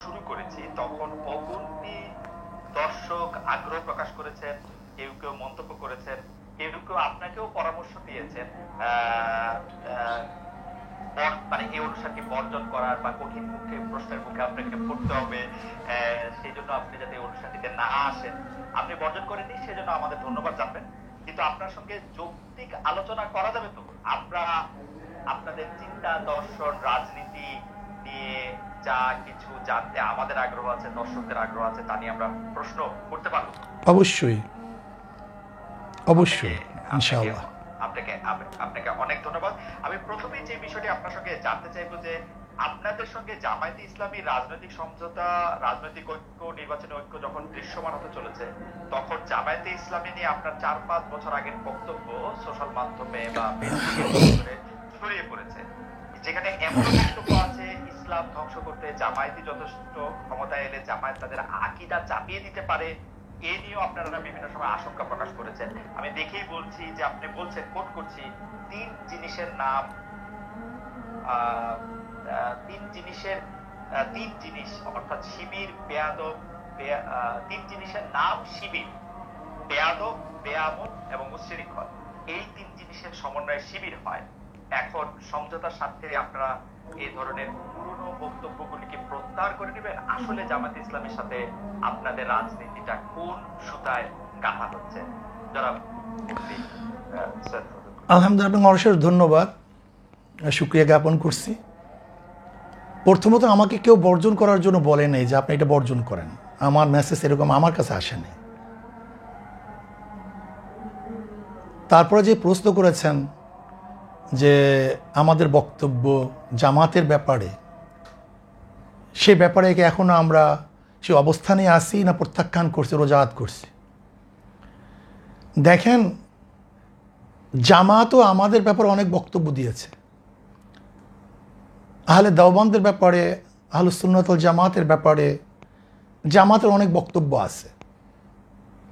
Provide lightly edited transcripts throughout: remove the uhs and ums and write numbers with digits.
শুরু করেছি তখন অগুন্তি দর্শক আগ্রহ প্রকাশ করেছেন, কেউ কেউ মন্তব্য করেছেন, কেউ কেউ আপনাকেও পরামর্শ দিয়েছেন মানে এই অনুষ্ঠানটি বর্জন করার বা কঠিন মুখে প্রশ্নের মুখে আপনাকে পড়তে হবে, সেই জন্য আপনি যাতে এই অনুষ্ঠানটিতে না আসেন। আপনি বর্জন করেননি, সেজন্য আমাদের ধন্যবাদ জানবেন। কিন্তু আপনার সঙ্গে যৌক্তিক আলোচনা করা যাবে তো? আমরা আপনাদের চিন্তা, দর্শন, রাজনীতি নিয়ে যা কিছু জানতে আমাদের আগ্রহ আছে, দর্শকদের আগ্রহ আছে, তা নিয়ে আমরা প্রশ্ন করতে পারবো। অবশ্যই অবশ্যই, ইনশাআল্লাহ। আপনাকে অনেক ধন্যবাদ। আমি প্রথমেই যে বিষয়টি আপনার সঙ্গে জানতে চাইবো যে আপনাদের সঙ্গে জামায়াতে ইসলামী রাজনৈতিক সমঝোতা, রাজনৈতিক ঐক্য, নির্বাচনী ঐক্য যখন দৃশ্যমান হতে চলেছে, তখন জামায়াতে ইসলামী নিয়ে আপনার 4-5 বছর আগের বক্তব্য সোশ্যাল মাধ্যমে বা ফেসবুকে ছড়িয়ে পড়েছে, যেখানে এমন বক্তব্য আছে ইসলাম ধ্বংস করতে জামায়াতই যথেষ্ট, ক্ষমতায় এলে জামায়াত তাদের আকীদা চাপিয়ে দিতে পারে। এ নিয়েও আপনারা বিভিন্ন সময় আশঙ্কা প্রকাশ করেছেন। আমি দেখেই বলছি যে আপনি বলছেন, কোট করছি, তিন জিনিস অর্থাৎ শিবির, বেয়াদব, তিন জিনিসের নাম শিবির, বেয়াদব, বেয়ামন এবং উচ্ছৃঙ্খল। এই তিন জিনিসের সমন্বয়ে শিবির হয়। এখন সমঝোতার সাথে আপনারা এই ধরনের পুরনো বক্তব্যগুলিকে প্রত্যাহার করে নেবেন? আসলে জামাত ইসলামের সাথে আপনাদের রাজনীতিটা কোন সুতায় গাঁথা হচ্ছে? যারা আলহামদুলিল্লাহ, অশেষ ধন্যবাদ, শুকরিয়া জ্ঞাপন করছি। প্রথমত আমাকে কেউ বর্জন করার জন্য বলে নেই যে আপনি এটা বর্জন করেন, আমার মেসেজ এরকম আমার কাছে আসেনি। তারপরে যে প্রশ্ন করেছেন যে আমাদের বক্তব্য জামাতের ব্যাপারে, সে ব্যাপারে কি এখনো আমরা সে অবস্থানে আসি না প্রত্যাখ্যান করছি, রোজাত করছি? দেখেন, জামাতও আমাদের ব্যাপারে অনেক বক্তব্য দিয়েছে। আহলে দেওবন্দের ব্যাপারে, আহলুস সুন্নাত ওয়াল জামাতের ব্যাপারে জামাতের অনেক বক্তব্য আছে।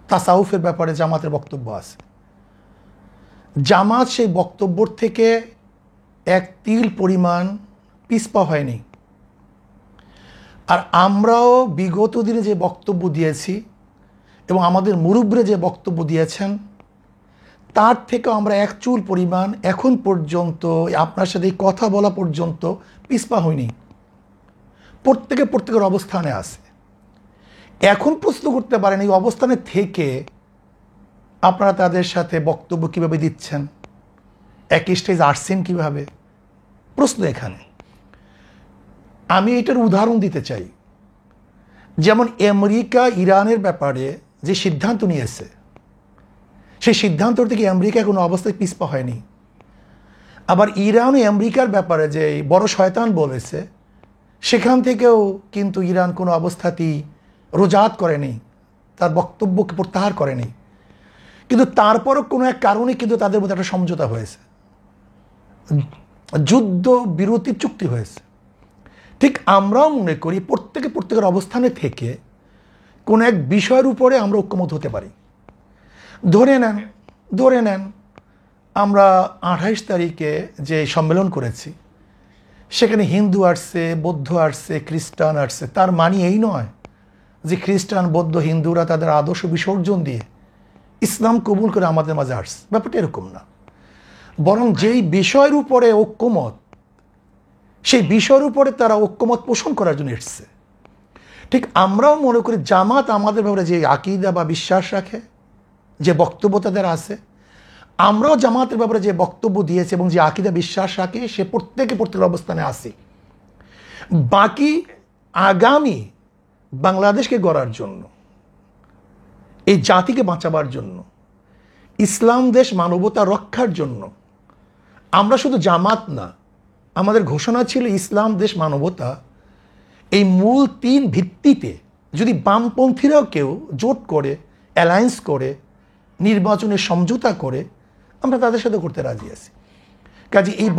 তাসাউফের ব্যাপারে জামাতের বক্তব্য আছে। জামাত সেই বক্তব্যর থেকে এক তিল পরিমাণ পিছপা হয়নি। আর আমরাও বিগত দিনে যে বক্তব্য দিয়েছি এবং আমাদের মুরব্বীরা যে বক্তব্য দিয়েছেন, তার থেকে আমরা এক চুল পরিমাণ এখন পর্যন্ত আপনার সাথে কথা বলা পর্যন্ত পিছপা হয়নি। প্রত্যেকের অবস্থানে আছে। এখন প্রশ্ন করতে পারেন এই অবস্থানে থেকে আপনারা তাদের সাথে বক্তব্য কিভাবে দিচ্ছেন, এক স্টেজ আসছেন কিভাবে, প্রশ্ন এখানে। আমি এটার উদাহরণ দিতে চাই। যেমন আমেরিকা ইরানের ব্যাপারে যে সিদ্ধান্ত নিয়েছে, সেই সিদ্ধান্ত থেকে আমেরিকা কোনো অবস্থায় পিছপা হয়নি। আবার ইরান ও আমেরিকার ব্যাপারে যে বড় শয়তান বলেছে, সেখান থেকেও কিন্তু ইরান কোনো অবস্থাতেই রোজাত করেনি, তার বক্তব্যকে প্রত্যাহার করেনি। কিন্তু তারপরও কোনো এক কারণে কিন্তু তাদের মধ্যে একটা সমঝোতা হয়েছে, যুদ্ধ বিরতির চুক্তি হয়েছে। ঠিক আমরাও মনে করি প্রত্যেকের অবস্থানে থেকে কোনো এক বিষয়ের উপরে আমরা ঐক্যমত হতে পারি। ধরে নেন আমরা 28 তারিখে যে সম্মেলন করেছি, সেখানে হিন্দু আসছে, বৌদ্ধ আসছে, খ্রিস্টান আসছে। তার মানে এই নয় যে খ্রিস্টান, বৌদ্ধ, হিন্দুরা তাদের আদর্শ বিসর্জন দিয়ে ইসলাম কবুল করে আমাদের মাঝে আসছে, ব্যাপারটা এরকম না। বরং যেই বিষয়ের উপরে ঐক্যমত, সেই বিষয়ের উপরে তারা ঐক্যমত পোষণ করার জন্য এসছে। ঠিক আমরাও মনে করি জামাত আমাদের ব্যাপারে যে আকীদা বা বিশ্বাস রাখে, যে বক্তব্য তাদের আছে, আমরাও জামাতের ব্যাপারে যে বক্তব্য দিয়েছে এবং যে আকীদা বিশ্বাস রাখে, সে প্রত্যেকের অবস্থানে আসি। বাকি আগামী বাংলাদেশকে গড়ার জন্য, এই জাতিকে বাঁচাবার জন্য, ইসলাম দেশ মানবতা রক্ষার জন্য আমরা শুধু জামাত না, আমাদের ঘোষণা ছিল ইসলাম দেশ মানবতা। এই মূল 3 ভিত্তিতে যদি বামপন্থীরাও কেউ জোট করে, অ্যালায়েন্স করে, নির্বাচনের সমঝোতা করে, আমরা তাদের সাথে করতে রাজি আছি। কাজে এই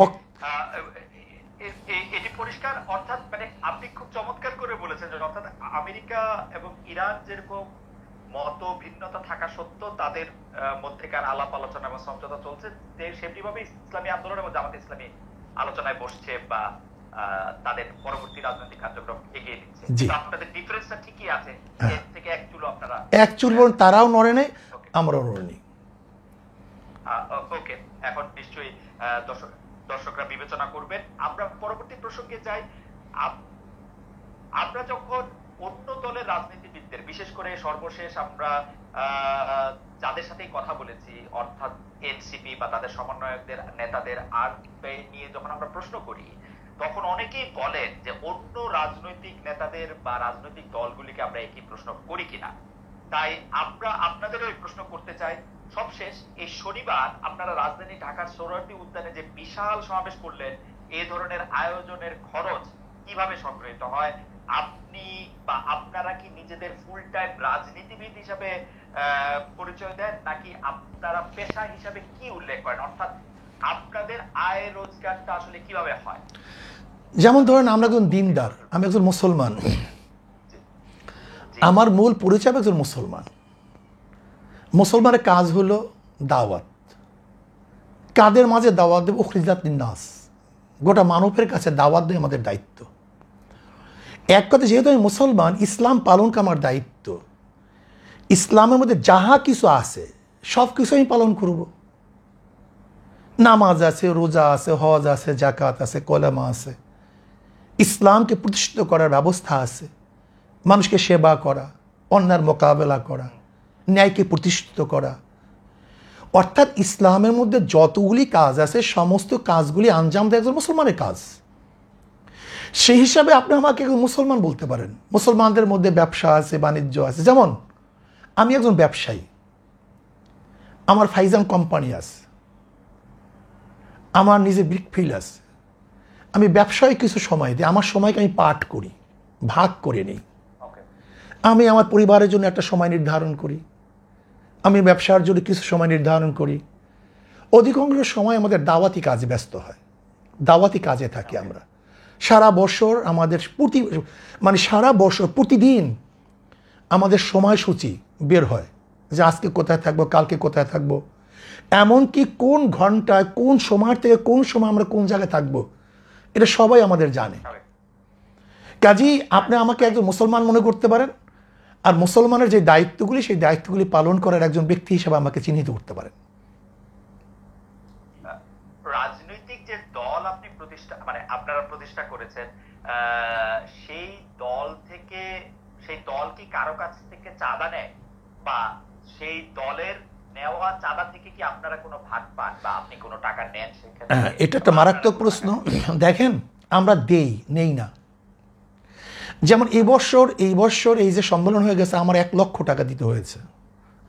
এটি পরিষ্কার। অর্থাৎ মানে আপনি খুব চমৎকার করে বলেছেন, অর্থাৎ আমেরিকা এবং ইরান যেরকম মত ভিন্নতা থাকা সত্ত্বেও তাদের মধ্যেকার আলাপ আলোচনা এবং সমঝোতা চলছে, সেমনিভাবে ইসলামী আন্দোলন এবং জামাত ইসলামী আলোচনায় বসছে বা তাদের পরবর্তী রাজনৈতিক কার্যক্রম এগিয়ে দিচ্ছে। আপনাদের ডিফারেন্সটা ঠিকই আছে, এর থেকে এক চুল আপনারা এক চুল বরং তারাও নড়ে নেই, আমরাও নড়ে নেই। ওকে, এখন নিশ্চয়ই দর্শকরা বিবেচনা করবেন। আমরা পরবর্তী প্রসঙ্গে যাই। আমরা যখন অন্য দলের রাজনীতিবিদদের, বিশেষ করে সর্বশেষ আমরা যাদের সাথেই কথা বলেছি, অর্থাৎ এনসিপি বা তাদের সমন্বয়কদের নেতাদের আর নিয়ে যখন আমরা প্রশ্ন করি, তখন অনেকেই বলেন যে অন্য রাজনৈতিক নেতাদের বা রাজনৈতিক দলগুলিকে আমরা একই প্রশ্ন করি কিনা। তাই আমরা আপনাদেরও এই প্রশ্ন করতে চাই। সবশেষ এই শনিবার আপনারা রাজধানী ঢাকার সোহরাওয়ার্দী উদ্যানে যে বিশাল সমাবেশ করলেন, এই ধরনের আয়োজনের খরচ কিভাবে সংগৃহীত হয়? আপনি বা আপনারা কি নিজেদের ফুল টাইম রাজনীতিবিদ হিসাবে পরিচয় দেন, নাকি আপনারা পেশা হিসাবে কি উল্লেখ করেন? অর্থাৎ আপনাদের আয় রোজগারটা আসলে কিভাবে হয়? যেমন ধরেন আমরা একজন দিনদার, আমি একজন মুসলমান, আমার মূল পরিচয় একজন মুসলমান। মুসলমানের কাজ হলো দাওয়াত। কাদের মাঝে দাওয়াত দেব? উখরিজাত লিন্নাস, গোটা মানবের কাছে দাওয়াত দেয় আমাদের দায়িত্ব। এক কথা, যেহেতু আমি মুসলমান, ইসলাম পালন আমার দায়িত্ব। ইসলামের মধ্যে যাহা কিছু আছে সব কিছু আমি পালন করব। নামাজ আছে, রোজা আছে, হজ আছে, জাকাত আছে, কলেমা আছে, ইসলামকে প্রতিষ্ঠিত করার ব্যবস্থা আছে, মানুষকে সেবা করা, অন্যায়ের মোকাবেলা করা, ন্যায়কে প্রতিষ্ঠিত করা। অর্থাৎ ইসলামের মধ্যে যতগুলি কাজ আছে সমস্ত কাজগুলি আঞ্জাম দেয় একজন মুসলমানের কাজ। সেই হিসাবে আপনি আমাকে একজন মুসলমান বলতে পারেন। মুসলমানদের মধ্যে ব্যবসা আছে, বাণিজ্য আছে। যেমন আমি একজন ব্যবসায়ী, আমার ফাইজান কোম্পানি আছে, আমার নিজের ব্রিক ফিল আছে। আমি ব্যবসায় কিছু সময় দিই, আমার সময়কে আমি পাঠ করি, ভাগ করে নিই। আমি আমার পরিবারের জন্য একটা সময় নির্ধারণ করি, আমি ব্যবসার জন্য কিছু সময় নির্ধারণ করি। অধিকাংশ সময় আমাদের দাওয়াতি কাজে ব্যস্ত হয়, দাওয়াতি কাজে থাকি আমরা সারা বছর। আমাদের সারা বছর প্রতিদিন আমাদের সময়সূচি বের হয় যে আজকে কোথায় থাকবো, কালকে কোথায় থাকবো, এমনকি কোন ঘন্টায় কোন সময় থেকে কোন সময় আমরা কোন জায়গায় থাকবো, এটা সবাই আমাদের জানে। কাজেই আপনি আমাকে একজন মুসলমান মনে করতে পারেন, আর মুসলমানের যে দায়িত্বগুলি সেই দায়িত্বগুলি পালন করার একজন ব্যক্তি হিসেবে আমাকে চিহ্নিত করতে পারেন। রাজনৈতিক যে দল আপনি আপনারা প্রতিষ্ঠা করেছেন, সেই দল কি কারো কাছ থেকে চাঁদা নেয়, বা সেই দলের নেওয়া চাঁদা থেকে কি আপনারা কোনো ভাগ পান, বা আপনি কোনো টাকা নেন? এটা একটা মারাত্মক প্রশ্ন। দেখেন, আমরা দেই, নেই না। যেমন এই বছর এই যে সম্মেলন হয়ে গেছে, আমার 1 লক্ষ টাকা দিতে হয়েছে,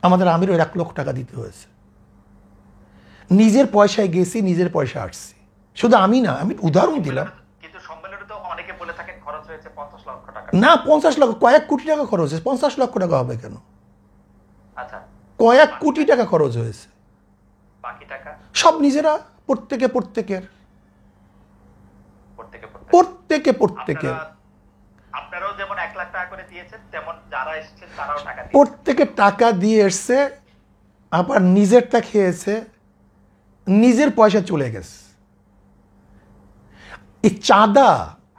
আমাদের আমিরও 1 লক্ষ টাকা দিতে হয়েছে। নিজের পয়সায় গেছি, নিজের পয়সা আসছি। শুধু আমি না, আমি উদাহরণ দিলাম। কিন্তু সম্মেলনে তো অনেকে বলে থাকেন খরচ হয়েছে 50 লক্ষ টাকা। না, 50 লক্ষ, কয়েক কোটি টাকা খরচ হয়েছে। 50 লক্ষ টাকা হবে কেন? আচ্ছা, কয়েক কোটি টাকা খরচ হয়েছে। বাকি টাকা সব নিজেরা, প্রত্যেকের। আপনারাও যেমন 1 লাখ টাকা করে দিয়েছেন, তেমন যারা এসেছেন তারাও টাকা দিয়েছেন। প্রত্যেকে টাকা দিয়ে এসছে, আবার নিজেরটা খেয়েছে, নিজের পয়সা চলে গেছে। এই চাঁদা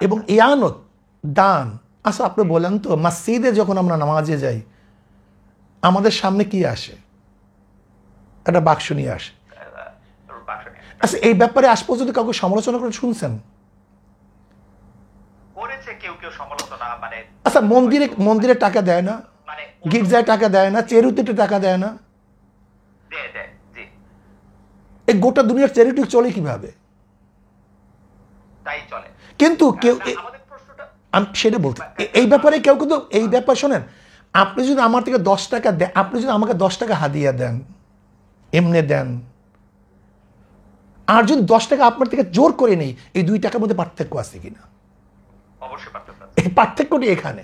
এবং ইয়ানত, দান। আচ্ছা, আপনি বলেন তো, মসজিদে যখন আমরা নামাজে যাই, আমাদের সামনে কি আসে? একটা বাক্স নিয়ে আসে। আচ্ছা, এই ব্যাপারে আজ পর্যন্ত কাউকে সমালোচনা করে শুনছেন? কেউ সমালোচনা, আচ্ছা, মন্দিরে টাকা দেয় না, গির্জায় টাকা দেয় না, চ্যারিটিতে টাকা দেয় না? এই গোটা দুনিয়ার চ্যারিটি চলে কিভাবে? তাই চলে। কিন্তু কেউ, আমি সেটা বলতে, এই ব্যাপারে কেউ কিন্তু এই ব্যাপার শোনেন, আপনি যদি আমার থেকে 10 টাকা দেন, আপনি যদি আমাকে 10 টাকা হাদিয়া দেন, এমনি দেন, আর যদি 10 টাকা আপনার থেকে জোর করে নেই, এই 2 টাকার মধ্যে পার্থক্য আছে কিনা? অবশ্যই পার্থক্য আছে। এই পার্থক্যটি এখানে।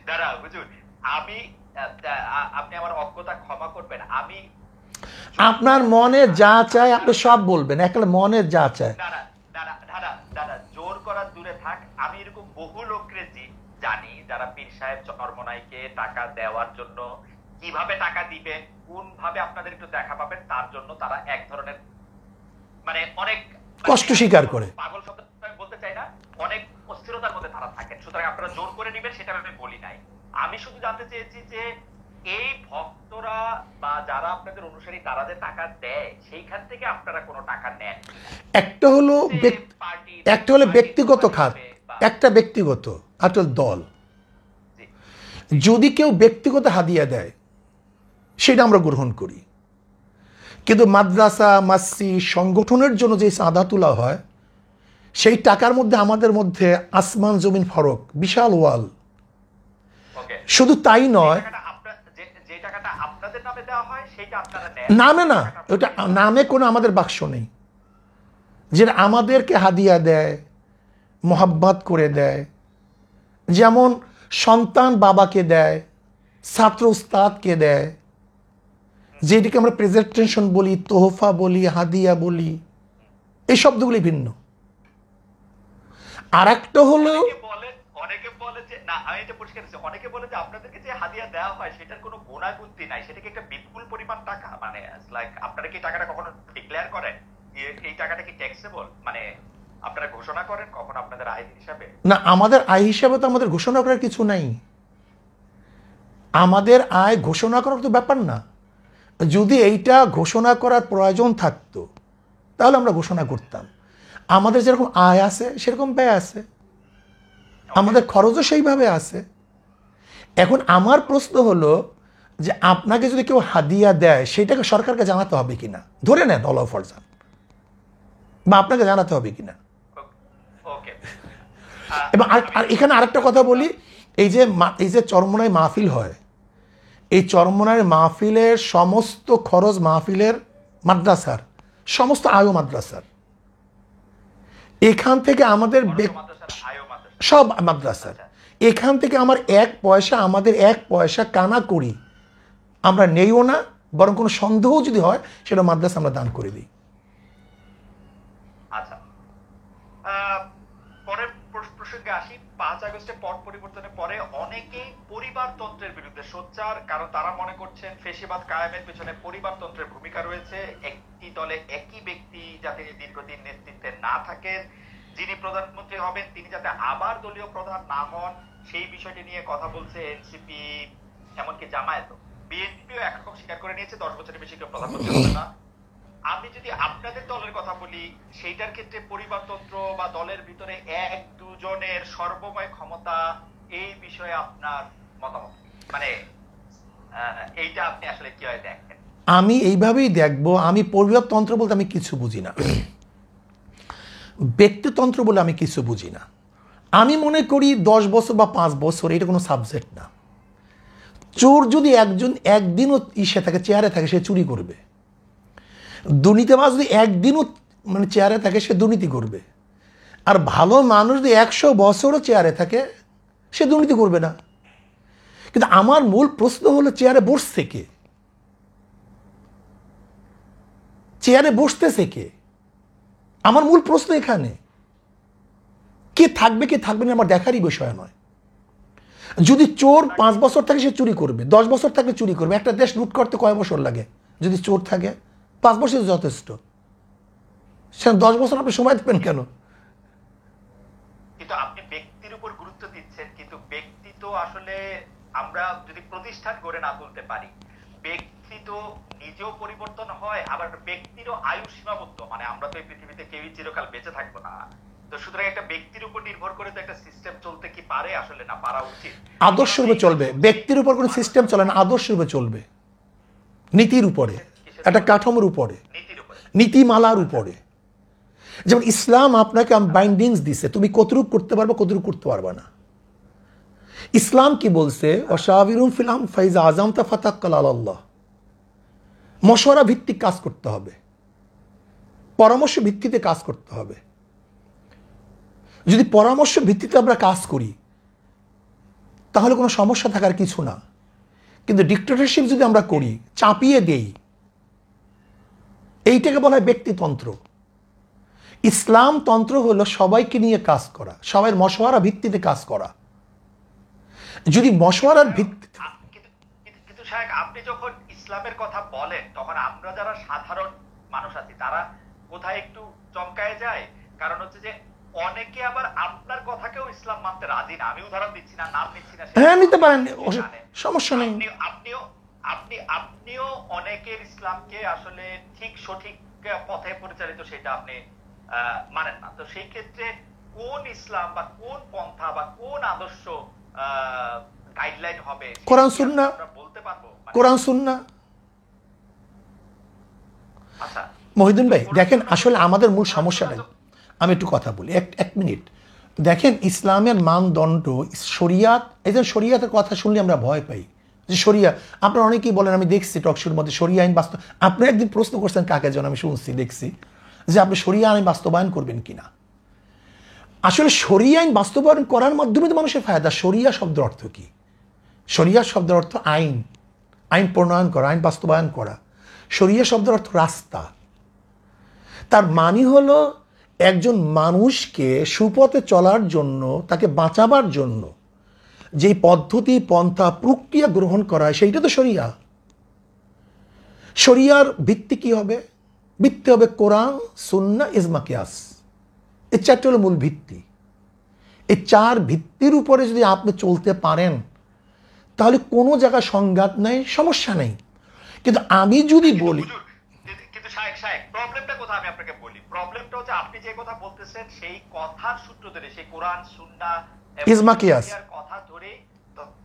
দাঁড়া হুজুর, আপনি আমার অজ্ঞতা ক্ষমা করবেন। আমি আপনার মনে যা চায় আপনি সব বলবেন, একলা মনে যা চায়। দাদা, জোর করার দূরে থাক। আমি এরকম বহু লোককে জানি যারা পীর সাহেব চরমনাইকে টাকা দেওয়ার জন্য, কিভাবে টাকা দিবেন, কোন ভাবে আপনাদের একটু দেখা পাবেন, তার জন্য তারা এক ধরনের অনেক কষ্ট স্বীকার করে। পাগল শব্দ আমি বলতে চাই না, অনেক অস্থিরতার মধ্যে তারা থাকেন, সুতরাং আপনারা জোর করে নেবেন সেটা আমি বলি নাই। আমি শুধু জানতে চেয়েছি যে এই ভক্তরা বা যারা আপনাদের অনুসারী তারা যে টাকা দেয় সেইখান থেকে আপনারা কোনো টাকা নেন? একটা হলো ব্যক্তিগত খাত, একটা ব্যক্তিগত, একটা দল। যদি কেউ ব্যক্তিগত হাদিয়া দেয় সেটা আমরা গ্রহণ করি, কিন্তু মাদ্রাসা মসজিদ সংগঠনের জন্য যে চাঁদা তোলা হয় সেই টাকার মধ্যে আমাদের মধ্যে আসমান জমিন ফরক, বিশাল ওয়াল। শুধু তাই নয়, নামে না, ওটা নামে কোনো আমাদের বাক্স নেই। যেটা আমাদেরকে হাদিয়া দেয়, মোহাব্বত করে দেয়, যেমন সন্তান বাবাকে দেয়, ছাত্র উস্তাদকে দেয়, যেটিকে আমরা প্রেজেন্টেশন বলি, তোহফা বলি, হাদিয়া বলি, এই শব্দগুলি ভিন্ন। আর একটা হলো অনেকে বলে যে না, আমি এটা পরিষ্কার করছি, অনেকে বলে যে আপনাদেরকে যে হাদিয়া দেওয়া হয় সেটার কোনো গুণাগুন্তি নাই, সেটাকে একটা বিপুল পরিমাণ টাকা, মানে লাইক আপনারা কি টাকাটা কখনো ডিক্লেয়ার করেন? এই টাকাটা কি ট্যাক্সেবল, মানে আপনারা ঘোষণা করেন কখন আপনাদের আয় হিসাবে? না, আমাদের আয় হিসাবে তো আমাদের ঘোষণা করার কিছু নাই। আমাদের আয় ঘোষণা করার তো ব্যাপার না। যদি এইটা ঘোষণা করার প্রয়োজন থাকতো তাহলে আমরা ঘোষণা করতাম। আমাদের যেরকম আয় আছে সেরকম ব্যয় আছে, আমাদের খরচও সেইভাবে আছে। এখন আমার প্রশ্ন হলো যে আপনাকে যদি কেউ হাদিয়া দেয় সেটাকে সরকারকে জানাতে হবে কিনা, ধরে নেন অল ফরজান, বা আপনাকে জানাতে হবে কিনা। এবং আর এখানে আরেকটা কথা বলি, এই যে চরমোনাই মাহফিল হয়, এই চরমোনাই মাহফিলের সমস্ত খরচ মাহফিলের মাদ্রাসার, সমস্ত আয়ও মাদ্রাসার। এখান থেকে আমাদের সব মাদ্রাসার, এখান থেকে আমার আমাদের এক পয়সা কানা করি আমরা নেইও না, বরং কোনো সন্দেহ যদি হয় সেটা মাদ্রাসা আমরা দান করে দিই। আচ্ছা, পরের প্রসঙ্গে আসি। 5 আগস্টের পট পরিবর্তনের পরে অনেকেই পরিবারতন্ত্রের বিরুদ্ধে সোচ্চার, কারণ তারা মনে করছেন ফ্যাসিবাদ কায়েমের পেছনে পরিবারতন্ত্রের ভূমিকা রয়েছে। একটি দলে একই ব্যক্তি যাতে দীর্ঘদিন নেতৃত্বে না থাকেন, যিনি প্রধানমন্ত্রী হবেন তিনি যাতে আবার দলীয় প্রধান না হন, সেই বিষয়টি নিয়ে কথা বলছে এনসিপি, এমনকি জামায়াত। বিএনপিও একরকম স্বীকার করে নিয়েছে 10 বছরের বেশি কেউ প্রধানমন্ত্রী হবে না। আমি যদি আপনাদের দলের কথা বলি, সেইটার ক্ষেত্রে পরিবারতন্ত্র বা দলের ভিতরে 1-2 জনের সর্বময় ক্ষমতা, এই বিষয়ে আপনার মতামত, মানে এইটা আপনি আসলে কিভাবে দেখেন? আমি এইভাবেই দেখবো। আমি পরিবারতন্ত্র বলতে আমি কিছু বুঝি না, ব্যক্তিতন্ত্র বলে আমি কিছু বুঝি না। আমি মনে করি 10 বছর বা 5 বছর এটা কোনো সাবজেক্ট না। চোর যদি একদিনও থাকে, চেয়ারে থাকে, সে চুরি করবে। দুর্নীতিবাজ যদি একদিনও চেয়ারে থাকে, সে দুর্নীতি করবে। আর ভালো মানুষ যদি 100 বছরও চেয়ারে থাকে, সে দুর্নীতি করবে না। কিন্তু আমার মূল প্রশ্ন হলো, চেয়ারে বসছে কে? চেয়ারে বসতেছে কে? আমার মূল প্রশ্ন এখানে। কে থাকবে কে থাকবে না আমার দেখারই বিষয় নয়। যদি চোর 5 বছর থাকে সে চুরি করবে, 10 বছর থাকলে চুরি করবে। একটা দেশ লুট করতে কয় বছর লাগে? যদি চোর থাকে 5 বছর যথেষ্ট। সে 10 বছর আপনি সময় দেবেন কেন? কিন্তু আপনি ব্যক্তির উপর গুরুত্ব দিচ্ছেন, কিন্তু ব্যক্তি তো আসলে আমরা যদি প্রতিষ্ঠান গড়ে না তুলতে পারি, ব্যক্তি তো নিজেও পরিবর্তন হয়, আবার ব্যক্তিরও আয়ু সীমাবদ্ধ। মানে আমরা তো এই পৃথিবীতে কেউই চিরকাল বেঁচে থাকবো না। তো সুতরাং একটা ব্যক্তির উপর নির্ভর করে তো একটা সিস্টেম চলতে কি পারে? আসলে না, পারা উচিত। আদর্শ রূপে চলবে। ব্যক্তির উপর কোনো সিস্টেম চলে না, আদর্শ রূপে চলবে। নীতির উপরে, একটা কাঠামোর উপরে, নীতিমালার উপরে। যেমন ইসলাম আপনাকে বাইন্ডিংস দিছে, তুমি কতটুকু করতে পারবে, কতটুকু করতে পারবে না। ইসলাম কি বলছে? ওয়াশাবিরুম ফিল আমর ফাইজা আযামতা ফাতাওয়াক্কাল আলাল্লাহ। মশওয়ারা ভিত্তিক কাজ করতে হবে, পরামর্শ ভিত্তিতে কাজ করতে হবে। যদি পরামর্শ ভিত্তিতে আমরা কাজ করি তাহলে কোনো সমস্যা থাকার কিছু না। কিন্তু ডিক্টেটরশিপ যদি আমরা করি, চাপিয়ে দেই, এইটাকে বলা হয় ব্যক্তিতন্ত্র। ইসলাম তন্ত্র হলো সবাইকে নিয়ে কাজ করা, সবাই মশওয়ারা ভিত্তিতে কাজ করা। যদি মশওয়ারার ভিত্তি, কিন্তু শায়েখ, আপনি যখন ইসলামের কথা বলেন তখন আমরা যারা সাধারণ মানুষ আছি তারা কোথায় একটু চমকায় যায়, কারণ হচ্ছে যে অনেকে আবার আপনার কথাকেও ইসলাম মানতে রাজি না। আমি উদাহরণ দিচ্ছি না, নাম নিচ্ছি না, হ্যাঁ নিতে পারেন, সমস্যা নেই। আপনিও অনেকের ইসলামকে আসলে ঠিক সঠিক পথে পরিচালিত সেটা আপনি মানেন না। তো সেই ক্ষেত্রে কোন ইসলাম বা কোন পন্থা বা কোন আদর্শ গাইডলাইন হবে কোরআন সুন্নাহ, আমরা বলতে পারবো? কোরআন সুন্নাহ। আচ্ছা মহিউদ্দিন ভাই দেখেন, আসলে আমাদের মূল সমস্যাটা, আমি একটু কথা বলি, এক মিনিট। দেখেন ইসলামের মানদণ্ড শরিয়াত, এই যে শরিয়াতের কথা শুনলে আমরা ভয় পাই যে শরিয়া, আপনারা অনেকেই বলেন, আমি দেখছি টকশোর মধ্যে শরিয়া আইন বাস্তব, আপনি একদিন প্রশ্ন করছেন কাকে যেন, আমি শুনছি দেখছি যে আপনি শরিয়া আইন বাস্তবায়ন করবেন কিনা। আসলে শরিয়া আইন বাস্তবায়ন করার মাধ্যমে তো মানুষের ফায়দা। শরিয়া শব্দের অর্থ কি? শরিয়া শব্দের অর্থ আইন, আইন প্রণয়ন করা, আইন বাস্তবায়ন করা। শরিয়া শব্দের অর্থ রাস্তা। তার মানে হলো একজন মানুষকে সুপথে চলার জন্য, তাকে বাঁচাবার জন্য যেই পদ্ধতি, পন্থা, প্রক্রিয়া গ্রহণ করা হয় সেইটা তো শরিয়া। শরিয়ার ভিত্তি কি হবে? ভিত্তি হবে কোরআন, সুন্নাহ, ইজমা, কিয়াস। এই চারটি হলো মূল ভিত্তি। এই চার ভিত্তির উপরে যদি আপনি চলতে পারেন তাহলে কোনো জায়গায় সংঘাত নাই, সমস্যা নেই। কিন্তু আমি যদি বলি, কিন্তু শায়েখ প্রবলেমটা কোথায় আমি আপনাকে বলি। প্রবলেমটা হচ্ছে আপনি যে কথা বলতেছেন সেই কথার সূত্র ধরে, সেই কোরআন, সুন্নাহ, ইজমা, কিয়াস কথা ধরে,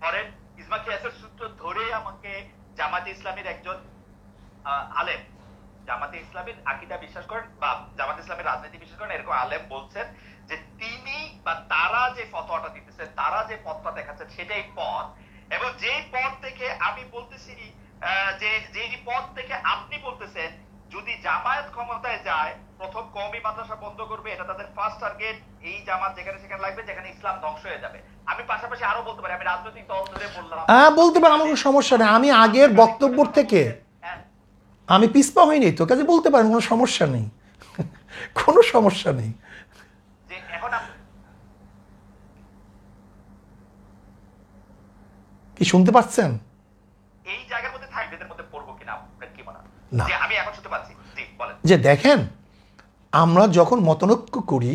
ধরেন ইজমা কিয়াসের সূত্র ধরে আমাকে জামাতে ইসলামের একজন আলেম, জামাতে ইসলামের আকীদা বিশ্বাস করেন বা জামাতে ইসলামের রাজনীতি বিশ্বাস করেন এরকম আলেম বলছেন যে তিনি বা তারা যে ফতোয়াটা দিতেছেন, তারা যে পথটা দেখাচ্ছেন সেটাই পথ। এবং যেই পথ থেকে আমি বলতেছি, যে পথ থেকে আপনি বলতেছেন যদি জামায়াত ক্ষমতায় যায় প্রথম কওমি মাদ্রাসা বন্ধ করবে, এটা তাদের ফার্স্ট টার্গেট। এই জামাত যেখানে সেখানে লাগবে যেখানে ইসলাম ধ্বংস হয়ে যাবে। আমি পাশাপাশি আরো বলতে পারি, আমি রাজনৈতিক দল ধরে বললাম, হ্যাঁ বলতে পারেন, আমার কোনো সমস্যা নেই। আমি আগের বক্তব্য থেকে আমি পিছপা হইনি তো, কাজে বলতে পারেন, কোনো সমস্যা নেই, কোনো সমস্যা নেই। যে এখন কি শুনতে পাচ্ছেন? এই জায়গার মধ্যে থাকবে, এদের মধ্যে পড়বো কিনা আপনার কি মনে হয়? না, যে আমি এখন শুনতে পাচ্ছি। জি বলেন। যে দেখেন, আমরা যখন মতনৈক্য করি,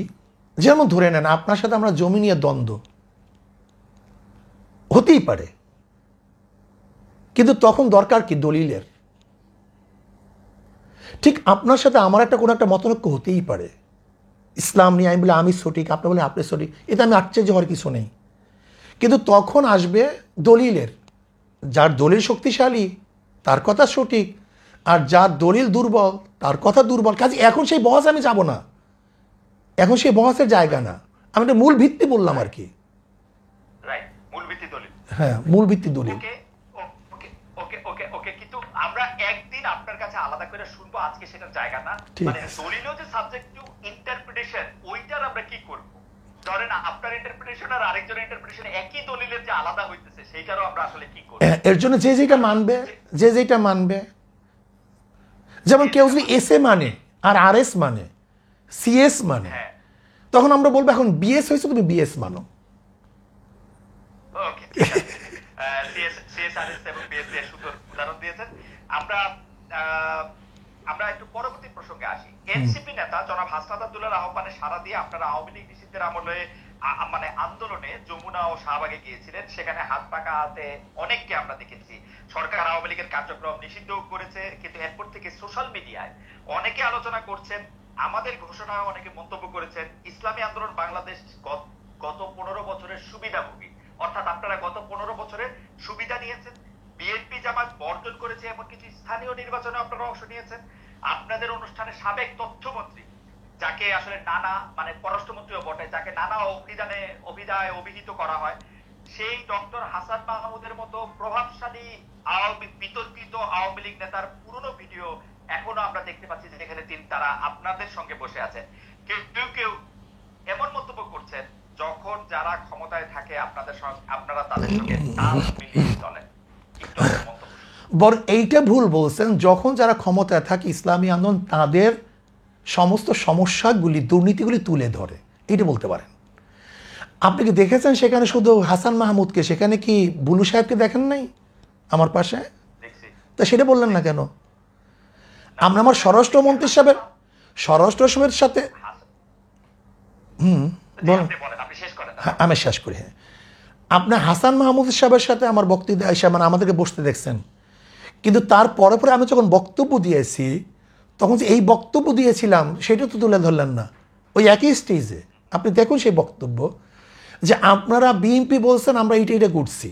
যেমন ধরে নেন আপনার সাথে আমরা জমি নিয়ে দ্বন্দ্ব হতেই পারে, কিন্তু তখন দরকার কি দলিলের। ঠিক আপনার সাথে আমার কোনো একটা মতনৈক্য হতেই পারে ইসলাম নিয়ে, আমি বলে আমি সঠিক, আপনি বলে আপনি সঠিক, এতে আমি আশ্চর্য হওয়ার কিছু নেই। কিন্তু তখন আসবে দলিলের, যার দলিল শক্তিশালী তার কথা সঠিক, আর যার দলিল দুর্বল তার কথা দুর্বল। কাজে এখন সেই বহস আমি যাব না, এখন সেই বহসের জায়গা না। আমি একটা মূল ভিত্তি বললাম আর কি। রাইট, মূল ভিত্তি দলিল। হ্যাঁ, মূল ভিত্তি দলিল। ওকে ওকে ওকে ওকে ওকে কিন্তু আমরা একদিন আপনার কাছে আলাদা করে শুনবো, আজকে সেটার জায়গা না। মানে দলিলও যে সাবজেক্ট টু ইন্টারপ্রিটেশন, ওইটার আমরা কি করব? ধরেন আপনার ইন্টারপ্রিটেশন আর আরেকজনের ইন্টারপ্রিটেশন একই দলিলের যে আলাদা হইতেছে, সেইটারও আমরা আসলে কি করব? এর জন্য যে যেটা মানবে, যে যেটা মানবে, যেমন কেউ যদি এস এ মানে আর আর এস মানে, সিএস মানে, তখন আমরা বলবো এখন বিএস হয়েছে, তুমি বিএস মানো। ওকে, সিএসআরএস এবং বিএসসি এর সুন্দর উদাহরণ দিয়েছেন। আমরা একটু পরবর্তী প্রসঙ্গে আসি। এনসিপি নেতা জনাব হাসনাত আব্দুল্লাহর আহ্বানে সাড়া দিয়ে আপনারা আওয়ামী লীগ নিষিদ্ধের আমলে মানে আন্দোলনে যমুনা ও শাহবাগে গিয়েছিলেন। সেখানে হাত পাকা হাতে অনেককে আমরা দেখেছি। সরকার আওয়ামী লীগের কার্যক্রম নিষিদ্ধ করেছে, কিন্তু এরপর থেকে সোশ্যাল মিডিয়ায় অনেকে আলোচনা করছেন, আমাদের ঘোষণায় অনেকে মন্তব্য করেছেন ইসলামী আন্দোলন বাংলাদেশ গত 15 বছরের সুবিধাভোগী, অর্থাৎ আপনারা গত 15 বছরের সুবিধা নিয়েছেন। বিএনপি জামাত বর্জন করেছে, এমন কিছু স্থানীয় নির্বাচনে আপনারা অংশ নিয়েছেন। আপনাদের অনুষ্ঠানে সাবেক তথ্যমন্ত্রী, যাকে আসলে নানা মানে পররাষ্ট্রমন্ত্রীও বটে, যাকে নানা অভিধায় অভিহিত করা হয়, সেই ডক্টর হাসান মাহমুদের মতো প্রভাবশালী বিতর্কিত আওয়ামী লীগ নেতার পুরনো ভিডিও এখনো আমরা দেখতে পাচ্ছি, যেখানে তারা আপনাদের সঙ্গে বসে আছেন। কেউ কেউ এমন মন্তব্য করছেন যখন যারা ক্ষমতায় থাকে আপনারা তাদের সঙ্গে তাল মিলিয়ে চলেন। বরং এইটা ভুল বলছেন, যখন যারা ক্ষমতায় থাকে ইসলামী আন্দোলন তাদের সমস্ত সমস্যাগুলি, দুর্নীতিগুলি তুলে ধরে, এটা বলতে পারেন। আপনি কি দেখেছেন সেখানে শুধু হাসান মাহমুদকে, সেখানে কি বুলু সাহেবকে দেখেন নাই আমার পাশে? তা সেটা বললেন না কেন? আমরা আমার স্বরাষ্ট্রমন্ত্রী সাহেবের স্বরাষ্ট্র সচিবের সাথে বলুন। আপনি বলেন, আপনি শেষ করেন। হ্যাঁ, আমি শেষ করি। হ্যাঁ, আপনার হাসান মাহমুদ সাহেবের সাথে আমার বক্তৃতা এসে মানে আমাদেরকে বসতে দেখছেন, কিন্তু তার পরে পরে আমি যখন বক্তব্য দিয়েছি তখন যে এই বক্তব্য দিয়েছিলাম সেটা তো তুলে ধরলেন না ওই একই স্টেজে। আপনি দেখুন সেই বক্তব্য, যে আপনারা বিএনপি বলছেন আমরা এইটা এইটা করছি,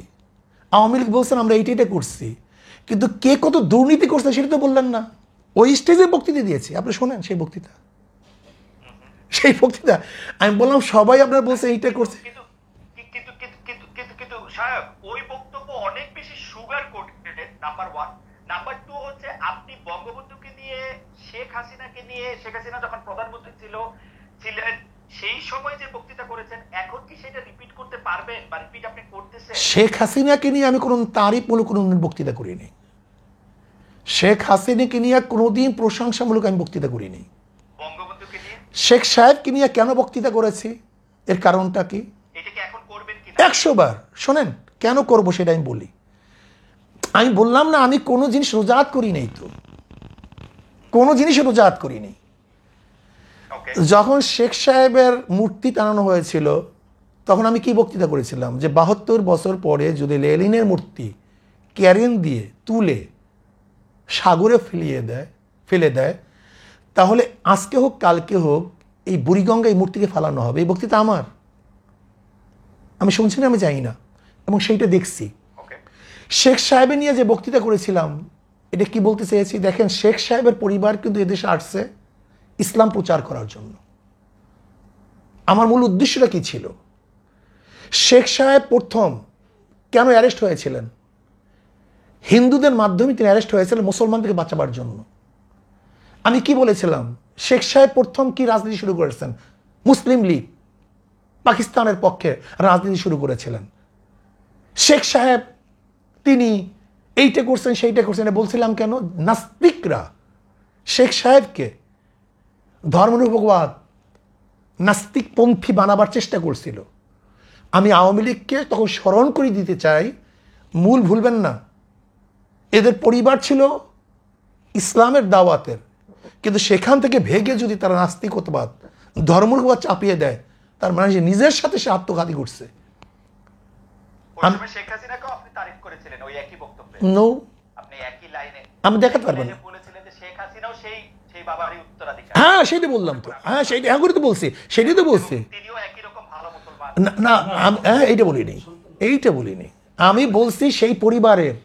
আওয়ামী লীগ বলছেন আমরা এইটা এইটা করছি, কিন্তু কে কত দুর্নীতি করছে সেটা তো বললেন না। ওই স্টেজে বক্তৃতা দিয়েছি, আপনি শোনেন সেই বক্তৃতা। সেই বক্তৃতা আমি বললাম সবাই আপনার বলছে এইটা করছে। কিন্তু কিন্তু কিন্তু কিন্তু কিন্তু কিন্তু সাহেব, ওই বক্তব্য অনেক বেশি সুগার কোটেড, নাম্বার 1। নাম্বার 2 হচ্ছে আপনি বঙ্গবন্ধুকে নিয়ে, শেখ হাসিনাকে নিয়ে, শেখ হাসিনা যখন প্রধানমন্ত্রী ছিলেন সেই সময় যে বক্তৃতা করেছেন, এখন কি সেটা রিপিট করতে পারবেন বা রিপিট আপনি করতেছেন? শেখ হাসিনাকে নিয়ে আমি কোনো তারিফমূলক কোনোদিন বক্তৃতা করিনি। শেখ হাসিনাকে নিয়ে কোনোদিন প্রশংসামূলক আমি বক্তৃতা করিনি। বঙ্গবন্ধুকে নিয়ে, শেখ সাহেবকে নিয়ে কেন বক্তৃতা করেছি, এর কারণটা কি? এটা কি এখন করবেন কিনা? 100 বার শোনেন কেন করব সেটা আমি বলি। আমি বললাম না আমি কোনো জিনিস রোজাত করি নাই, তো কোনো জিনিস রোজাত করি নাই। ওকে, যখন শেখ সাহেবের মূর্তি টানানো হয়েছিল তখন আমি কি বক্তৃতা করেছিলাম, যে 72 বছর পরে যদি লেনিনের মূর্তি ক্যারেন দিয়ে তুলে সাগরে ফেলে দেয় তাহলে আজকে হোক কালকে হোক এই বুড়িগঙ্গা এই মূর্তিকে ফালানো হবে। এই বক্তৃতা আমার, আমি শুনছি না, আমি জানি না, এবং সেইটা দেখছি। ওকে, শেখ সাহেবের নিয়ে যে বক্তৃতা করেছিলাম এটা কি বলতে চেয়েছি, দেখেন শেখ সাহেবের পরিবার কিন্তু এদেশে আসছে ইসলাম প্রচার করার জন্য। আমার মূল উদ্দেশ্যটা কি ছিল, শেখ সাহেব প্রথম কেন অ্যারেস্ট হয়েছিলেন, হিন্দুদের মাধ্যমে তিনি অ্যারেস্ট হয়েছিলেন মুসলমানদেরকে বাঁচাবার জন্য। আমি কি বলেছিলাম, শেখ সাহেব প্রথম কি রাজনীতি শুরু করেছেন, মুসলিম লীগ পাকিস্তানের পক্ষে রাজনীতি শুরু করেছিলেন। শেখ সাহেব তিনি এইটা করছেন সেইটা করছেন এটা বলছিলাম কেন, নাস্তিকরা শেখ সাহেবকে ধর্মনিরপেক্ষবাদ নাস্তিকপন্থী বানাবার চেষ্টা করছিল। আমি আওয়ামী লীগকে তখন স্মরণ করে দিতে চাই, মূল ভুলবেন না, এদের পরিবার ছিল ইসলামের দাওয়াতের, কিন্তু সেখান থেকে ভেগে যদি তারা নাস্তিকতাবাদ ধর্মনিরপেক্ষবাদ চাপিয়ে দেয় তার মানে যে নিজের সাথে সে আত্মঘাতী করছে। ওই সময় শেখ হাসিনাকেও আপনি তারিফ করেছিলেন ওই একই বক্তব্যে। নো, আপনি একই লাইনে আমি দেখাতে পারবো না। বলেছিলেন যে শেখ হাসিনাও সেই বাবারই উত্তরাধিকারী। হ্যাঁ সেটা বললাম তো, হ্যাঁ সেইটা হ্যাঁ করে তো বলছি, সেটাই তো বলছি। তিনিও একই রকম ভালো মুসলমান। না না হ্যাঁ এইটা বলিনি, এইটা বলিনি, আমি বলছি সেই পরিবারের,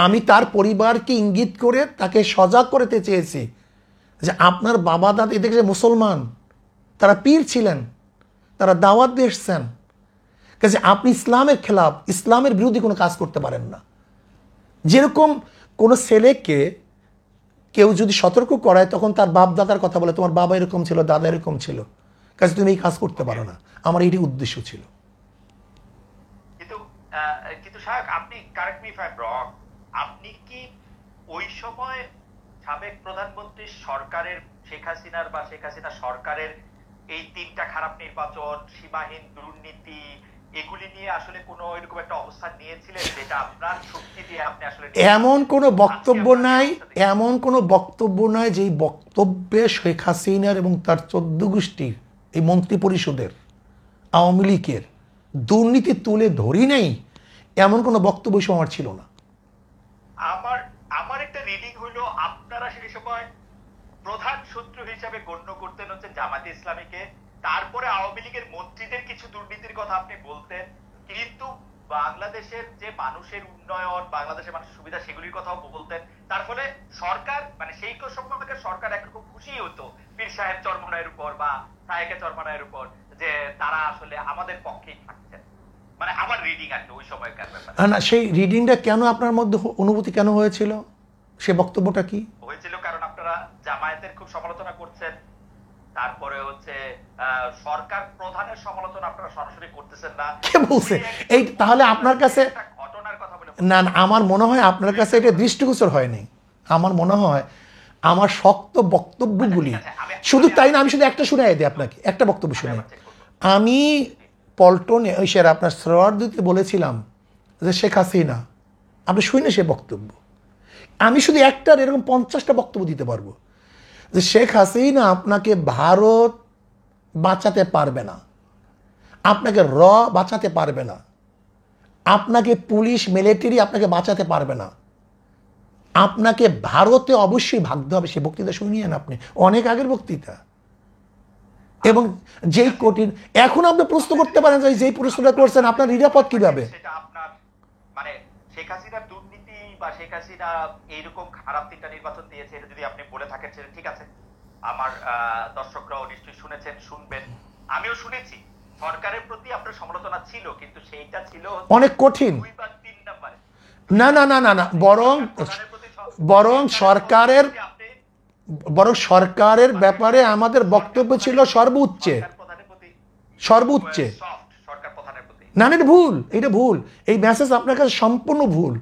আমি তার পরিবারকে ইঙ্গিত করে তাকে সজাগ করতে চেয়েছি যে আপনার বাবা দাদা এদিকে যে মুসলমান তারা পীর ছিলেন, তারা দাওয়াত দিয়ে এসছেন, কাজে আপনি ইসলামের খেলাফ ইসলামের বিরোধী কোনো কাজ করতে পারেন না। যেরকম কোনো ছেলেকে কেউ যদি সতর্ক করায় তখন তার বাপ দাদার কথা বলে, তোমার বাবা এরকম ছিল দাদা এরকম ছিল, কাজে তুমি এই কাজ করতে পারো না। আমার এইটি উদ্দেশ্য ছিল। কিন্তু কিন্তু সাহেব, আপনি correct me if I am রং, আপনি কি ওই সময় সাবেক প্রধানমন্ত্রী সরকারের, শেখ হাসিনার বা শেখ হাসিনা সরকারের এই 3টা খারাপ নির্বাচন, সীমাহীন দুর্নীতি, এগুলি নিয়ে আসলে কোনো এরকম একটা অবস্থান নিয়েছিলেন যেটা আপনার শক্তি দিয়ে আপনি আসলে? এমন কোনো বক্তব্য নাই, এমন কোনো বক্তব্য নাই যেই বক্তব্যে শেখ হাসিনার এবং তার 14 গোষ্ঠীর এই মন্ত্রী পরিষদের আওয়ামী লীগের দুর্নীতি তুলে ধরি নাই, এমন কোনো বক্তব্য আমার ছিল না। আমার একটা রিডিং হইলো আপনারা সেই সময় প্রধান শত্রু হিসেবে গণ্য করতেন হচ্ছে জামায়াতে ইসলামীকে, তারপরে আওয়ামী লীগের মন্ত্রীদের কিছু দুর্নীতির কথা আপনি বলতেন, কিন্তু বাংলাদেশের যে মানুষের উন্নয়ন, বাংলাদেশের মানুষের সুবিধা সেগুলির কথাও বলতেন। তার ফলে সরকার মানে সেই সময়কার সরকার একরকম খুশি হতো পীর সাহেব চরমনায়ের উপর বা সাহেকে চরমনায়ের উপর, যে তারা আসলে আমাদের পক্ষেই থাকছেন। মানে আমার রিডিং আছে ওই সময়কার ব্যাপারে। না সেই রিডিংটা কেন আপনার মধ্যে অনুভূতি কেন হয়েছিল, সে বক্তব্যটা কি হয়েছিল? কারণ আপনারা জামায়াতের খুব সমালোচনা করছেন, তারপরে হচ্ছে সরকার প্রধানের সমালোচনা আপনারা সরাসরি করতেছেন না। কে বলছে এই? তাহলে আপনার কাছে ঘটনার কথা বলে না, আমার মনে হয় আপনার কাছে এটা দৃষ্টিগোচর হয়নি। আমার মনে হয় আমার শক্ত বক্তব্যগুলি, শুধু তাই না, আমি শুধু একটা শুনে দিই আপনাকে, একটা বক্তব্য শুনে। আমি পল্টনে ওই স্যার আপনার শ্রোয়ার দিতে বলেছিলাম যে শেখ হাসিনা, আপনি শুনে সে বক্তব্য, আমি শুধু একটার এরকম 50টা বক্তব্য দিতে পারবো যে শেখ হাসিনা আপনাকে ভারত বাঁচাতে পারবে না, আপনাকে বাঁচাতে পারবে না, আপনাকে পুলিশ মিলিটারি আপনাকে বাঁচাতে পারবে না, আপনাকে ভারতে অবশ্যই ভাগতে হবে। সে বক্তৃতা শুনিয়েন আপনি, অনেক আগের বক্তৃতা। এবং যেই কঠিন, এখন আপনি প্রশ্ন করতে পারেন যে যেই প্রশ্নটা করছেন আপনার নিরাপদ কিভাবে? সেটা আপনার মানে শেখ হাসিনার দুর্নীতি বা শেখ হাসিনা এইরকম খারাপ 3টা নির্বাচন দিয়েছে, এটা যদি আপনি বলে থাকেন সেটা ঠিক আছে। আমার দর্শকরাও নিশ্চয়ই শুনেছেন, শুনবেন, আমিও শুনেছি। সরকারের প্রতি আপনার সমালোচনা ছিল, কিন্তু সেইটা ছিল অনেক কঠিন। 2 বা 3 নম্বরে। না না না না না, বরং সরকারের ব্যাপারে আমাদের বক্তব্য ছিল সর্বোচ্চে। সরকার প্রধানের প্রতি না, এটা ভুল, এটা ভুল। এই মেসেজ আপনার কাছে সম্পূর্ণ ভুল,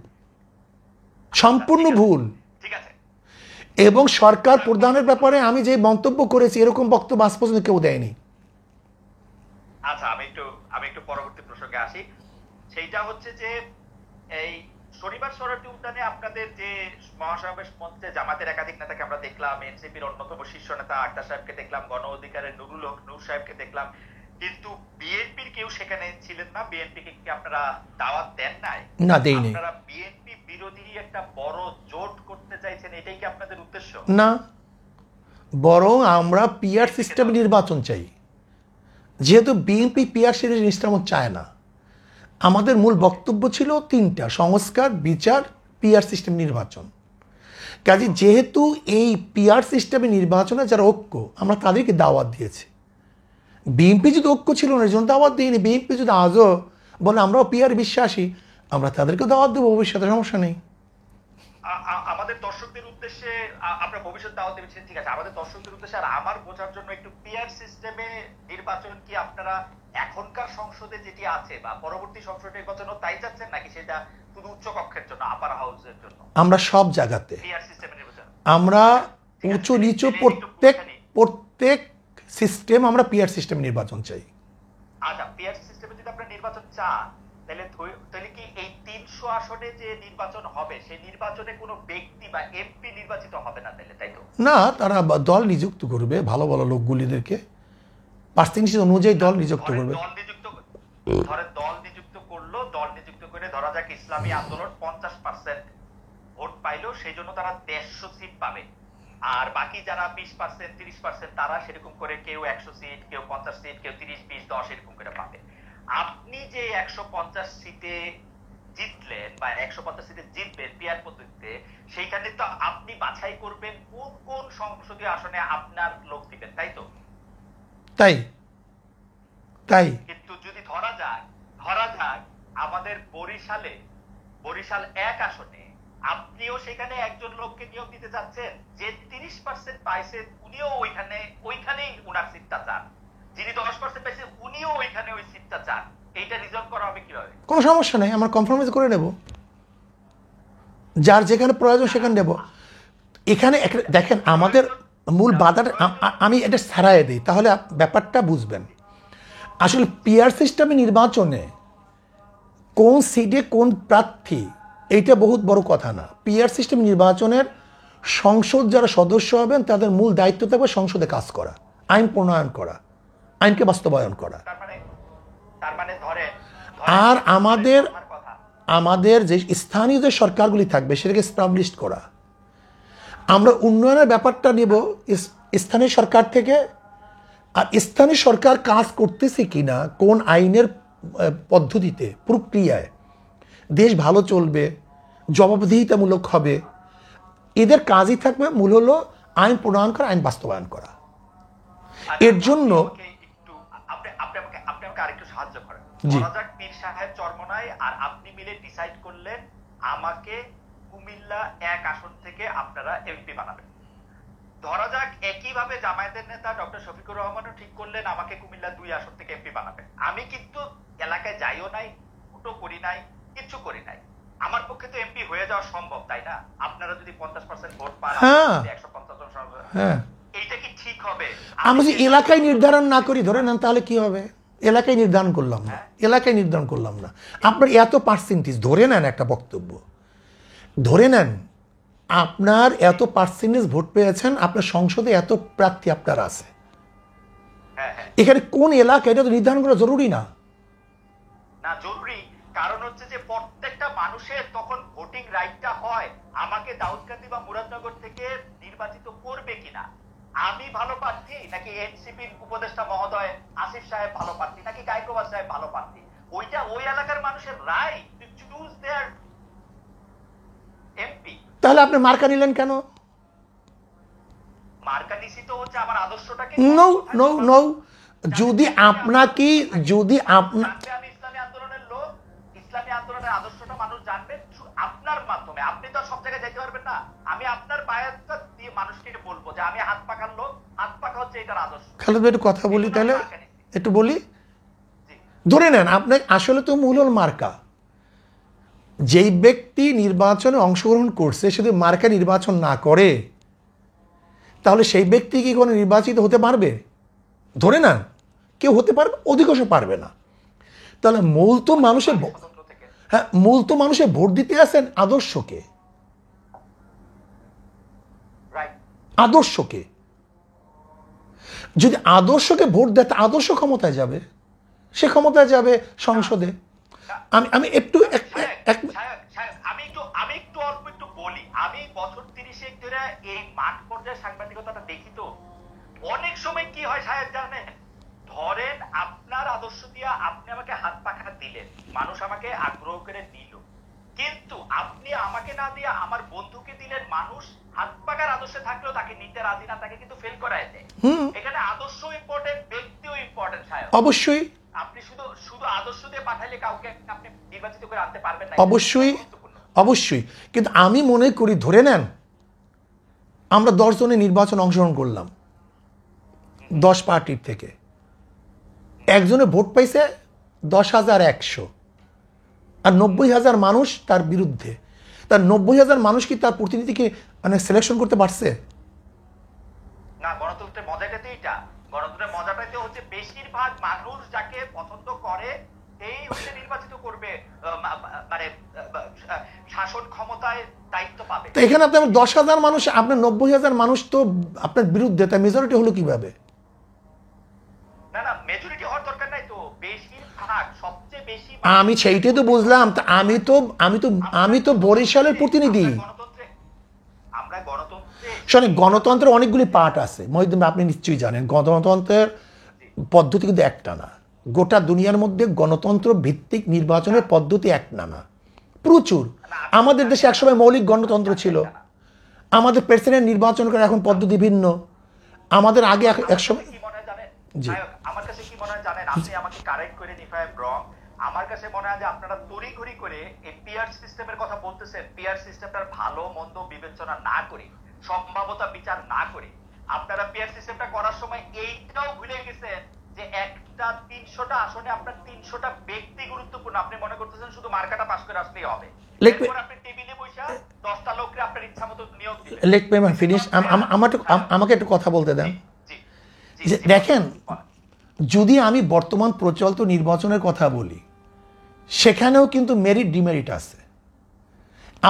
সম্পূর্ণ ভুল। ঠিক আছে। এবং সরকার প্রধানের ব্যাপারে আমি যে মন্তব্য করেছি এরকম বক্তব্য আজ পর্যন্ত কেউ দেয়নি। আচ্ছা, আমি একটু পরবর্তী প্রসঙ্গে আসি। সেইটা হচ্ছে যে এই শনিবার সোহরাওয়ার্দী উদ্যানে আপনাদের যে মহাসমাবেশ মঞ্চে জামাতের একাধিক নেতাকে আমরা দেখলাম, এনসিপির অন্যতম শীর্ষ নেতা আক্তার সাহেবকে দেখলাম, গণ অধিকারের নুরুল হক নূর সাহেবকে দেখলাম, কিন্তু বিএনপির কেউ সেখানে ছিলেন না। বিএনপিকে কি আপনারা দাওয়াত দেন নাই? না, দেইনি। আপনারা বিএনপি বিরোধী একটা বড় জোট করতে চাইছেন, এটাই কি আপনাদের উদ্দেশ্য? না, বরং আমরা পিআর সিস্টেম নির্বাচন চাই। যেহেতু বিএনপি পিআর সিস্টেম চায় না, আমাদের মূল বক্তব্য ছিল 3টা: সংস্কার, বিচার, পিআর সিস্টেম নির্বাচন। কাজে যেহেতু এই পিআর সিস্টেমে নির্বাচনে যারা ঐক্য, আমরা তাদেরকে দাওয়াত দিয়েছি। বিএনপি যদি ঐক্য ছিল না, এই জন্য দাওয়াত দিইনি। বিএনপি যদি আজও বলে আমরাও পিআর বিশ্বাসী, আমরা তাদেরকে দাওয়াত দেবো, ভবিষ্যতে সমস্যা নেই। আমাদের দর্শকদের উদ্দেশ্যে আপনার ভবিষ্যৎ দাওয়াত দেবেন, ঠিক আছে। আমাদের দর্শকদের উদ্দেশ্যে আর আমার বোঝার জন্য একটু পিআর সিস্টেমে নির্বাচন কি আপনারা এখনকার সংসদে যেটি আছে বা পরবর্তী সংসদ নির্বাচনও তাই চাচ্ছেন, নাকি সেটা শুধু উচ্চ কক্ষের জন্য, আপার হাউসের জন্য? আমরা সব জায়গাতে, পিআর সিস্টেমে নির্বাচন আমরা উঁচু নিচু প্রত্যেক সিস্টেম আমরা পিআর সিস্টেম নির্বাচন চাই। আচ্ছা, পিআর সিস্টেমে যদি আপনারা নির্বাচন চান, তাহলে কি এই 300 আসনে যে নির্বাচন হবে সেই নির্বাচনে কোনো ব্যক্তি বা এমপি নির্বাচিত হবে না, তাই তো? না, তারা দল নিযুক্ত করবে, ভালো ভালো লোকগুলিদেরকে পার্সেন্টেজ অনুযায়ী দল নিযুক্ত করবে। দল নিযুক্ত করলো, দল নিযুক্ত করে ধরা যাক ইসলামী আন্দোলন 50% ভোট পাইলো, সেই জন্য তারা 150 সিট পাবে। আর বাকি যারা 20%, 30% তারা সেরকম করে কেউ 100 সিট, কেউ 50 সিট, কেউ 30, 20, 10 এরকম করে পাবে। আপনি যে 150 সিটে জিতলেন বা 150 সিটে জিতবেন পিআর পদ্ধতিতে, সেইখানে তো আপনি বাছাই করবেন কোন কোন সংসদীয় আসনে আপনার লোক দিবেন, তাই তো? তাই কিন্তু যদি ধরা যাক আমাদের বরিশাল 1 আসনে আপনিও সেখানে একজন লোককে নিয়োগ দিতে চাচ্ছেন যে 30% পাইছে, উনিও ওইখানেই উনার সিটটা চান, যিনি 10% পাইছে উনিও ওইখানে ওই সিটটা চান, এইটা রিজলভ করা হবে কিভাবে? কোনো সমস্যা নেই, আমরা কনফার্মেজ করে নেব, যার যেখানে প্রয়োজন সেখানে নেব। এখানে দেখেন আমাদের মূল বাধাটা, আমি এটা ছাড়াই দিই তাহলে ব্যাপারটা বুঝবেন। আসলে পিআর সিস্টেমে নির্বাচনে কোন সিটে কোন প্রার্থী, এইটা বহুত বড় কথা না। পিআর সিস্টেম নির্বাচনের সংসদ যারা সদস্য হবেন তাদের মূল দায়িত্ব থাকবে সংসদে কাজ করা, আইন প্রণয়ন করা, আইনকে বাস্তবায়ন করা। তার মানে ধরে আর আমাদের যে স্থানীয় যে সরকারগুলি থাকবে সেটাকে এস্টাবলিশ করা। আমরা উন্নয়নের ব্যাপারটা নেব স্থানীয় সরকার থেকে। আর স্থানীয় সরকার কাজ করতেছে কিনা, কোন আইনের পদ্ধতিতে, প্রক্রিয়ায় দেশ ভালো চলবে, জবাবদিহিতামূলক হবে, এদের কাজই থাকবে মূল হলো আইন প্রণয়ন করা, আইন বাস্তবায়ন করা। এর জন্য আপনি আমাকে আরেকটু সাহায্য করেন। পীর সাহেব চরমনাই আর আপনি মিলে ডিসাইড করলেন আমাকে কুমিল্লা 1 আসন থেকে আপনারা এমপি বানাবেন। ধরা যাক একইভাবে জামায়াতের নেতা ডক্টর শফিকুর রহমানও ঠিক করলেন আমাকে কুমিল্লা 2 আসন থেকে এমপি বানাবেন। আমি কিন্তু এলাকায় যাইও নাই, ভোটও করি নাই, কিছু করি নাই, আমার পক্ষে তো এমপি হয়ে যাওয়া সম্ভব, তাই না? আপনারা যদি 50% ভোট পান, 150 জন সদস্য, এইটা কি ঠিক হবে? আমি যদি এলাকায় নির্ধারণ না করি, ধরে নেন, তাহলে কি হবে? এলাকায় নির্ধারণ করলাম না, আপনার এত পার্সেন্টেজ ধরে নেন, একটা বক্তব্য ধরে নেন আপনার এত পার্সেন্টেজ ভোট পেয়েছেন, আপনার সংসদে এত প্রার্থী আপনার আছে, হ্যাঁ হ্যাঁ এখানে কোন এলাকা এটা তো নির্ধারণ করা জরুরি না। না জরুরি, কারণ হচ্ছে যে প্রত্যেকটা মানুষের তখন ভোটিং রাইটটা হয় আমাকে দাউদকান্দি বা মুরাদনগর থেকে নির্বাচিত করবে কিনা, আমি ভালো প্রার্থী নাকি এনসিপির উপদেষ্টা মহোদয় আসিফ সাহেব ভালো প্রার্থী নাকি গায়কোবাদ সাহেব ভালো প্রার্থী, ওইটা ওই এলাকার মানুষের right to choose there MP. তাহলে আপনি মার্কা নিলেন কেন? মার্কা নিছি তো হচ্ছে আমার আদর্শটাকে নো নো নো, যদি আপনাকে, যদি আপনা জানবে আমি ইসলামী আন্দোলনের লোক, ইসলামী আন্দোলনের আদর্শটা মানুষ জানবে আপনার মাধ্যমে। আপনি তো আর সব জায়গায় যেতে পারবেন না, আমি আপনার বায়াতটা দিয়ে মানুষকে বলবো যে আমি হাত পাকার লোক, হাত পাকা হচ্ছে এটার আদর্শ। খালেদ ভাই একটু কথা বলি, তাহলে একটু বলি। জি। ধরে নেন আপনি আসলে তো মূল হল মার্কা। যেই ব্যক্তি নির্বাচনে অংশগ্রহণ করছে সে যদি মার্কা নির্বাচন না করে তাহলে সেই ব্যক্তি কি কোনো নির্বাচিত হতে পারবে? ধরে নেন কেউ হতে পারবে, অধিকাংশ পারবে না। তাহলে মূল তো মানুষের স্বতন্ত্র থেকে হ্যাঁ, মূল তো মানুষের ভোট দিতে আসেন আদর্শকে, রাইট। আদর্শকে। যদি আদর্শকে ভোট দেয় তা আদর্শ ক্ষমতায় যাবে, সে ক্ষমতায় যাবে সংসদে। আমি আমি একটু আমি একটু অল্প একটু বলি, আমি বছর 30 ধরে এই মাঠ পর্যায়ে সাংবাদিকতাটা দেখি তো অনেক সময় কি হয় সাহেব জানেন, ধরেন আপনার আদর্শ দিয়া আপনি আমাকে হাত পাখা দিলেন, মানুষ আমাকে আগ্রহ করে দিল, কিন্তু আপনি আমাকে না দিয়ে আমার বন্ধুকে দিলেন, মানুষ হাত পাকার আদর্শে থাকলেও তাকে নিতে রাজি না, তাকে কিন্তু ফেল করায় দেয়। এখানে আদর্শ ইম্পর্টেন্ট, ব্যক্তিও ইম্পর্টেন্ট সাহেব। অবশ্যই আপনি শুধু শুধু আদর্শ দিয়ে পাঠাইলে কাউকে আপনি নির্বাচিত করে আনতে পারবেন না। অবশ্যই অবশ্যই, কিন্তু আমি মনে করি ধরে নেন আমরা 10 জনের নির্বাচন অংশগ্রহণ করলাম 10 পার্টির থেকে, একজনে ভোট পাইছে 10,100 আর 90,000 মানুষ তার বিরুদ্ধে। তার 90,000 মানুষ কি তার প্রতিনিধিকে মানে সিলেকশন করতে পারছে? না, গণতন্ত্রের মজাটা তো এটা, গণতন্ত্রের মজাটাতে হচ্ছে বেশিরভাগ মানুষ যাকে পছন্দ করে এই হচ্ছে নির্বাচিত করবে, মানে শাসন ক্ষমতায় দায়িত্ব পাবে। তো এখানে আপনার 10,000 মানুষ, আপনার 90,000 মানুষ তো আপনার বিরুদ্ধে, তাই মেজরিটি হলো কিভাবে? না না, মেজরিটি হওয়ার দরকার নাই তো, বেশিরভাগ সবচেয়ে বেশি। আমি সেইটাই তো বুঝলাম। তা আমি তো বরিশালের প্রতিনিধি। আমরা গণতন্ত্রে শোনেন, গণতন্ত্রের অনেকগুলি পার্ট আছে মহিউদ্দিন, আপনি নিশ্চয়ই জানেন। গণতন্ত্রের পদ্ধতি কিন্তু একটা না, গোটা দুনিয়ার মধ্যে গণতন্ত্র ভিত্তিক নির্বাচনের পদ্ধতি একটা না, প্রচুর। আমাদের দেশে একসময় মৌলিক গণতন্ত্র ছিল, আমাদের প্রেসিডেন্ট নির্বাচন করে এখন পদ্ধতি ভিন্ন। আমাদের আগে একসময় কি মনে হয় জানেন জি। আমার কাছে কি মনে হয় জানেন, আপনি আমাকে কারেক্ট করে ইফ আই এম রং, আমার কাছে মনে হয় যে আপনারা তড়িঘড়ি করে এই পিআর সিস্টেমের কথা বলতেছেন, পিআর সিস্টেমটার ভালো মন্দ বিবেচনা না করে, সম্ভাব্যতা বিচার না করে আপনারা পিআর সিস্টেমটা করার সময় এইটাও ভুলে গেছেন যে একটা 300টা আসনে আপনার 300টা ব্যক্তি গুরুত্বপূর্ণ। আপনি মনে করতেছেন শুধু মার্কাটা পাস করে আসলেই হবে, এরপর আপনি টেবিলে বসে 10টা লোককে আপনার ইচ্ছা মতো নিয়োগ দিবেন। লেট মি ফিনিশ, আমাকে একটু কথা বলতে দেন। জি যে দেখেন, যদি আমি বর্তমান প্রচলিত নির্বাচনের কথা বলি সেখানেও কিন্তু মেরিট ডিমেরিট আছে।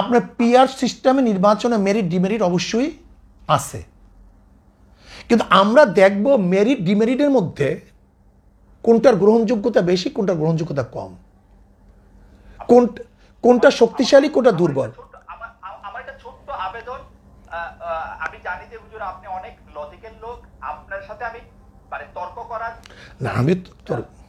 আপনার পিআর সিস্টেমে নির্বাচনে মেরিট ডিমেরিট অবশ্যই আছে, কিন্তু আমরা দেখব মেরিট ডিমেরিটের মধ্যে কোনটার গ্রহণযোগ্যতা বেশি, কোনটার গ্রহণযোগ্যতা কম, কোনটা শক্তিশালী, কোনটা দুর্বল। আমার একটা ছোট্ট আবেদন, আমি জানি যে হুজুর আপনি অনেক লজিক্যাল লোক, আপনার সাথে আমি মানে তর্ক করার না, আমি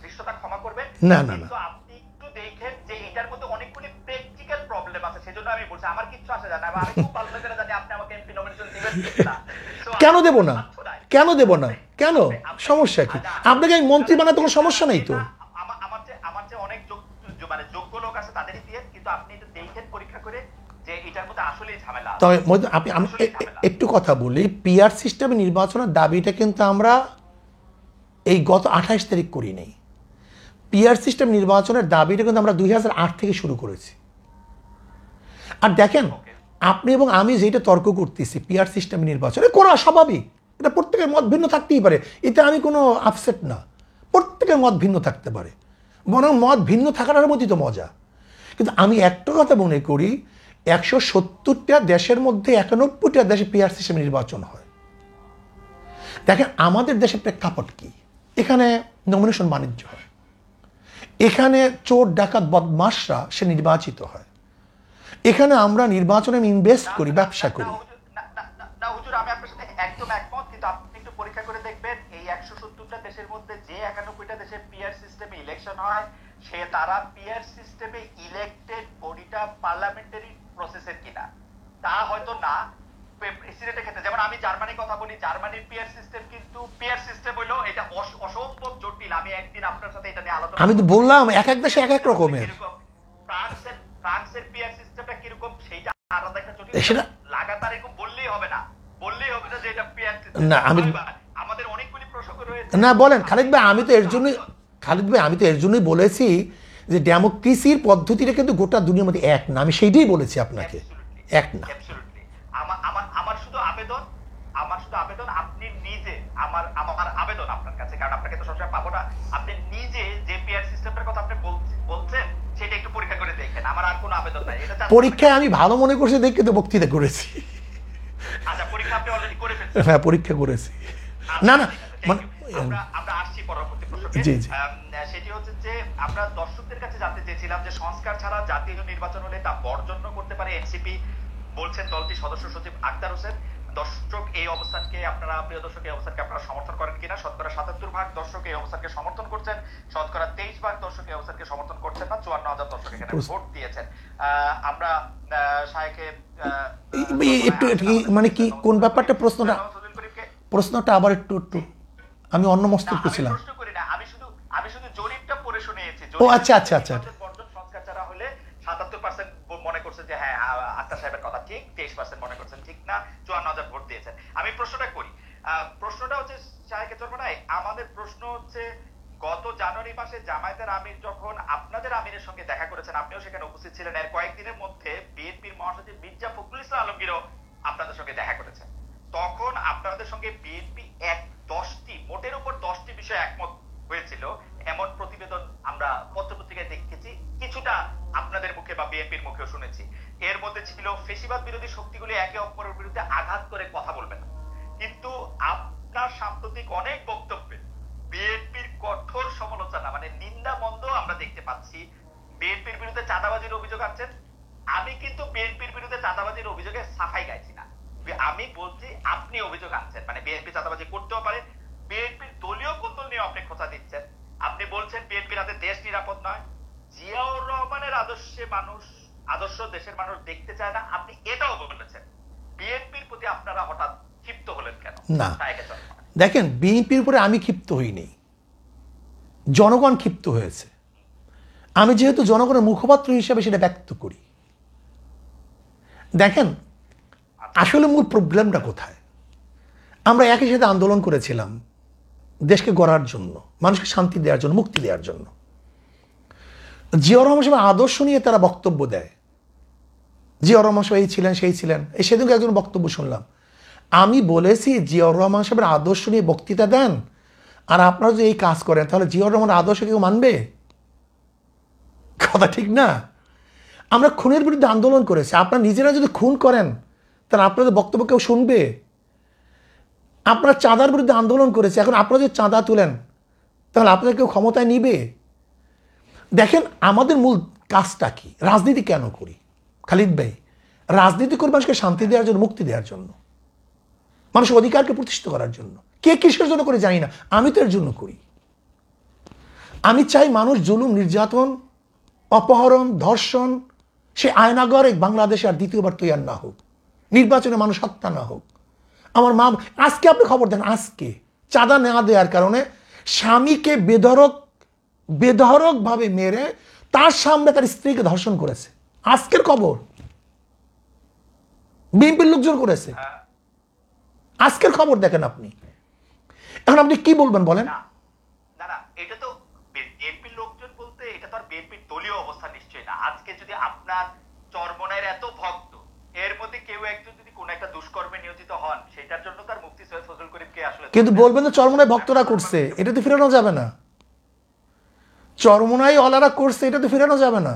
দৃশ্যটা ক্ষমা করবেন, না না না, কিন্তু আপনি একটু দেখেন যে এটার মধ্যে অনেকগুলি প্র্যাকটিক্যাল প্রবলেম আছে, সেজন্য আমি বলছি আমার কিছু আসে জানা, আমি খুব ভালো করে জানি আপনি আমাকে এমপি নমিনেশন দিবেন না। কেন দেব না, কেন দেব না, কেন সমস্যা কি? আপনাকে আমি মন্ত্রী বানাতে কোনো সমস্যা নেই তো। আমার যে অনেক মানে যোগ্য লোক আছে তাদেরই দিয়ে, কিন্তু আপনি এটা দেখেন পরীক্ষা করে যে এটার মধ্যে আসলেই ঝামেলা। তবে আমি একটু কথা বলি, পিআর সিস্টেমে নির্বাচনের দাবিটা কিন্তু আমরা এই গত 28 তারিখ করি নাই। পিআর সিস্টেম নির্বাচনের দাবিটা কিন্তু আমরা 2008 থেকে শুরু করেছি। আর দেখেন, আপনি এবং আমি যেটা তর্ক করতেছি পিআর সিস্টেম নির্বাচনে করা স্বাভাবিক, এটা প্রত্যেকের মত ভিন্ন থাকতেই পারে, এতে আমি কোনো আপসেট না। প্রত্যেকের মত ভিন্ন থাকতে পারে, বরং মত ভিন্ন থাকার মধ্যেই তো মজা। কিন্তু আমি একটা কথা মনে করি, 170টা দেশের মধ্যে 91টা দেশে পিআর সিস্টেমে নির্বাচন হয়। দেখেন আমাদের দেশের প্রেক্ষাপট কি, এখানে নমিনেশন বাণিজ্য হয়, এখানে চোর ডাকাত বদমাশরা সে নির্বাচিত হয়, এখানে আমরা নির্বাচনে ইনভেস্ট করি, ব্যবসা করি। না হুজুর, আমি আপনার সাথে একদম একমত, কিন্তু আপনি একটু পরীক্ষা করে দেখবেন এই 170টা দেশের মধ্যে যে 91টা দেশে পিআর সিস্টেমে ইলেকশন হয়, সে তারা পিআর সিস্টেমে ইলেক্টেড বডিটা পার্লামেন্টারি প্রসেসের কিনা তা হয়তো না প্রেসিডেন্টের ক্ষেত্রে। যেমন আমি জার্মানির কথা বলি, জার্মানির পিআর সিস্টেম কিন্তু পিআর সিস্টেম হলো এটা অসম্ভব জটিল। আমি একদিন আপনার সাথে এটা নিয়ে আলোচনা, আমি তো বললাম এক এক দেশে এক এক রকমের। ফ্রান্সের পিআর সিস্টেমটা কিরকম সেইটা আলাদা একটা জটিল, সেটা লাগাতার এরকম বললেই হবে না যে এটা পিআর সিস্টেম। না, আমি আমাদের অনেকগুলি প্রসঙ্গ রয়েছে। না বলেন খালিদ ভাই, আমি তো এর জন্যই বলেছি যে ডেমোক্রেসির পদ্ধতিটা কিন্তু গোটা দুনিয়ার মধ্যে এক না, আমি সেইটাই বলেছি আপনাকে, এক না। আমার শুধু আবেদন আপনি নিজে, আমার আবেদন আপনার কাছে, কারণ আপনাকে তো সবসময় পাবো না, আপনি নিজে যে পিআর সিস্টেমের কথা আপনি বলছেন সেটা একটু পরীক্ষা করে দেখেন। আমার আর কোনো আবেদন নাই। এটা পরীক্ষায় আমি ভালো মনে করছি দেখে তো বক্তৃতা করেছি। আচ্ছা, পরীক্ষা আপনি অলরেডি করে ফেলছেন? হ্যাঁ, পরীক্ষা করেছি। না না, মানে আমরা আসছি পরবর্তী প্রশ্নে। জি জি, সেটি হচ্ছে যে আমরা দর্শকদের কাছে জানতে চেয়েছিলাম যে সংস্কার ছাড়া জাতীয় নির্বাচন হলে তা বর্জন করতে পারে এনসিপি, বলছেন দলটির সদস্য সচিব আক্তার হোসেন। দর্শক এই অবস্থানকে আপনারা, প্রিয় দর্শক, এই অবস্থানকে আপনারা সমর্থন করেন কিনা? শতকরা 77% দর্শক এই অবস্থানকে সমর্থন করছেন, শতকরা 23% দর্শক এই অবস্থানকে সমর্থন করছেন না, 54,000 দর্শক এখানে ভোট দিয়েছেন। আমরা শাহেকে একটু মানে কি কোন ব্যাপারটা, প্রশ্নটা আবার একটু আমি অন্য মস্তক ছিলাম। প্রশ্ন করি না, আমি শুধু জরিপটা পড়ে শুনিয়েছি। ও আচ্ছা আচ্ছা আচ্ছা, বর্জন সংস্কার ছাড়া হলে 77% মনে করছে যে হ্যাঁ আক্তার সাহেবের কথা ঠিক, 23% মনে করছেন ঠিক না, 54,000 ভোট দিয়েছেন। আমি প্রশ্নটা করি, প্রশ্নটা হচ্ছে শাহেকে চরমনাই, আমাদের প্রশ্ন হচ্ছে গত জানুয়ারি মাসে জামায়াতের আমির যখন আপনাদের আমিরের সঙ্গে দেখা করেছেন, আপনিও সেখানে উপস্থিত ছিলেন, এর কয়েকদিনের মধ্যে বিএনপির মহাসচিব মির্জা ফখরুল ইসলাম আলমগীরও আপনাদের সঙ্গে দেখা করেছেন। তখন আপনাদের সঙ্গে বিএনপি মোটের উপর 10টি বিষয়ে একমত হয়েছিল, এমন প্রতিবেদন আমরা পত্রপত্রিকায় দেখেছি, কিছুটা আপনাদের মুখে বা বিএনপির মুখেও শুনেছি। এর মধ্যে ছিল ফেসিবাদ বিরোধী শক্তিগুলি একে অপরের বিরুদ্ধে আঘাত করে কথা বলবে না। কিন্তু আপনার সাম্প্রতিক অনেক বক্তব্যে বিএনপির কঠোর সমালোচনা, মানে নিন্দা মন্দ আমরা দেখতে পাচ্ছি। বিএনপির বিরুদ্ধে চাঁদাবাজির অভিযোগ আনছেন। আমি কিন্তু বিএনপির বিরুদ্ধে চাঁদাবাজির অভিযোগে সাফাই গাইছি না, আমি বলছি আপনি অভিযোগ আনছেন, মানে বিএনপি চাঁদাবাজি করতেও পারে। বিএনপির দলীয় কোন্দল নিয়ে আপনি খোঁচা দিচ্ছেন। আপনি বলছেন বিএনপির হাতে দেশ নিরাপদ নয়, জিয়াউর রহমানের আদর্শ দেশের মানুষ দেখতে চায় না, আপনি এটাও বলেছেন। বিএনপির প্রতি আপনারা হঠাৎ ক্ষিপ্ত হলেন কেন? না দেখেন, বিএনপির উপরে আমি ক্ষিপ্ত হইনি, জনগণ ক্ষিপ্ত হয়েছে। আমি যেহেতু জনগণের মুখপাত্র হিসেবে সেটা ব্যক্ত করি। দেখেন আসলে মূল প্রবলেমটা কোথায়, আমরা একই সাথে আন্দোলন করেছিলাম দেশকে গড়ার জন্য, মানুষকে শান্তি দেওয়ার জন্য, মুক্তি দেওয়ার জন্য। জিয়াউর রহমান সাহেব আদর্শ নিয়ে তারা বক্তব্য দেয়, জিয়াউর রহমান সাহেব এই ছিলেন সেই ছিলেন। এই সেদিনকে একজন বক্তব্য শুনলাম, আমি বলেছি জিয়াউর রহমান সাহেবের আদর্শ নিয়ে বক্তৃতা দেন আর আপনারা যদি এই কাজ করেন তাহলে জিয়াউর রহমানের আদর্শ কেউ মানবে? কথা ঠিক না? আমরা খুনের বিরুদ্ধে আন্দোলন করেছি, আপনারা নিজেরা যদি খুন করেন তাহলে আপনাদের বক্তব্য কেউ শুনবে? আপনারা চাঁদার বিরুদ্ধে আন্দোলন করেছে, এখন আপনারা যদি চাঁদা তুলেন তাহলে আপনাদের কেউ ক্ষমতায় নিবে? দেখেন আমাদের মূল কাজটা কি, রাজনীতি কেন করি খালিদ ভাই? রাজনীতি করি মানুষকে শান্তি দেওয়ার জন্য, মুক্তি দেওয়ার জন্য, মানুষের অধিকারকে প্রতিষ্ঠিত করার জন্য। কে কিসের জন্য করে জানি না, আমি তো এর জন্য করি। আমি চাই মানুষ জুলুম, নির্যাতন, অপহরণ, ধর্ষণ, সে আয়নাগর বাংলাদেশে আর দ্বিতীয়বার তৈরি না হোক, নির্বাচনে মানুষ হত্যা না হোক। আমার মা, আজকে আপনি খবর দেন, আজকে চাঁদা না দেওয়ার কারণে স্বামীকে বেধড়ক ভাবে মেরে তার সামনে তার স্ত্রীকে ধর্ষণ করেছে, আজকের খবর, বিএনপির লোকজন করেছে, আজকের খবর দেখেন আপনি। এখন আপনি কি বলবেন বলেন? না, এটা তো বিএনপির লোকজন বলতে এটা তো আর বিএনপির দলীয় অবস্থা নিশ্চয়ই না। আজকে যদি আপনার চরমনাইয়ের এত ভক্ত, এর মধ্যে কেউ একজন যদি কোন একটা দুষ্কর্মে নিয়োজিত হন, সেটার জন্য তার মুফতি সৈয়দ ফজলুল করিমকে আসলে, কিন্তু বলবেন তো চরমনাই ভক্তরা করছে, এটা তো ফেরানো যাবে না। চরমনাই ওলারা করছে, এটা তো ফেরানো যাবে না।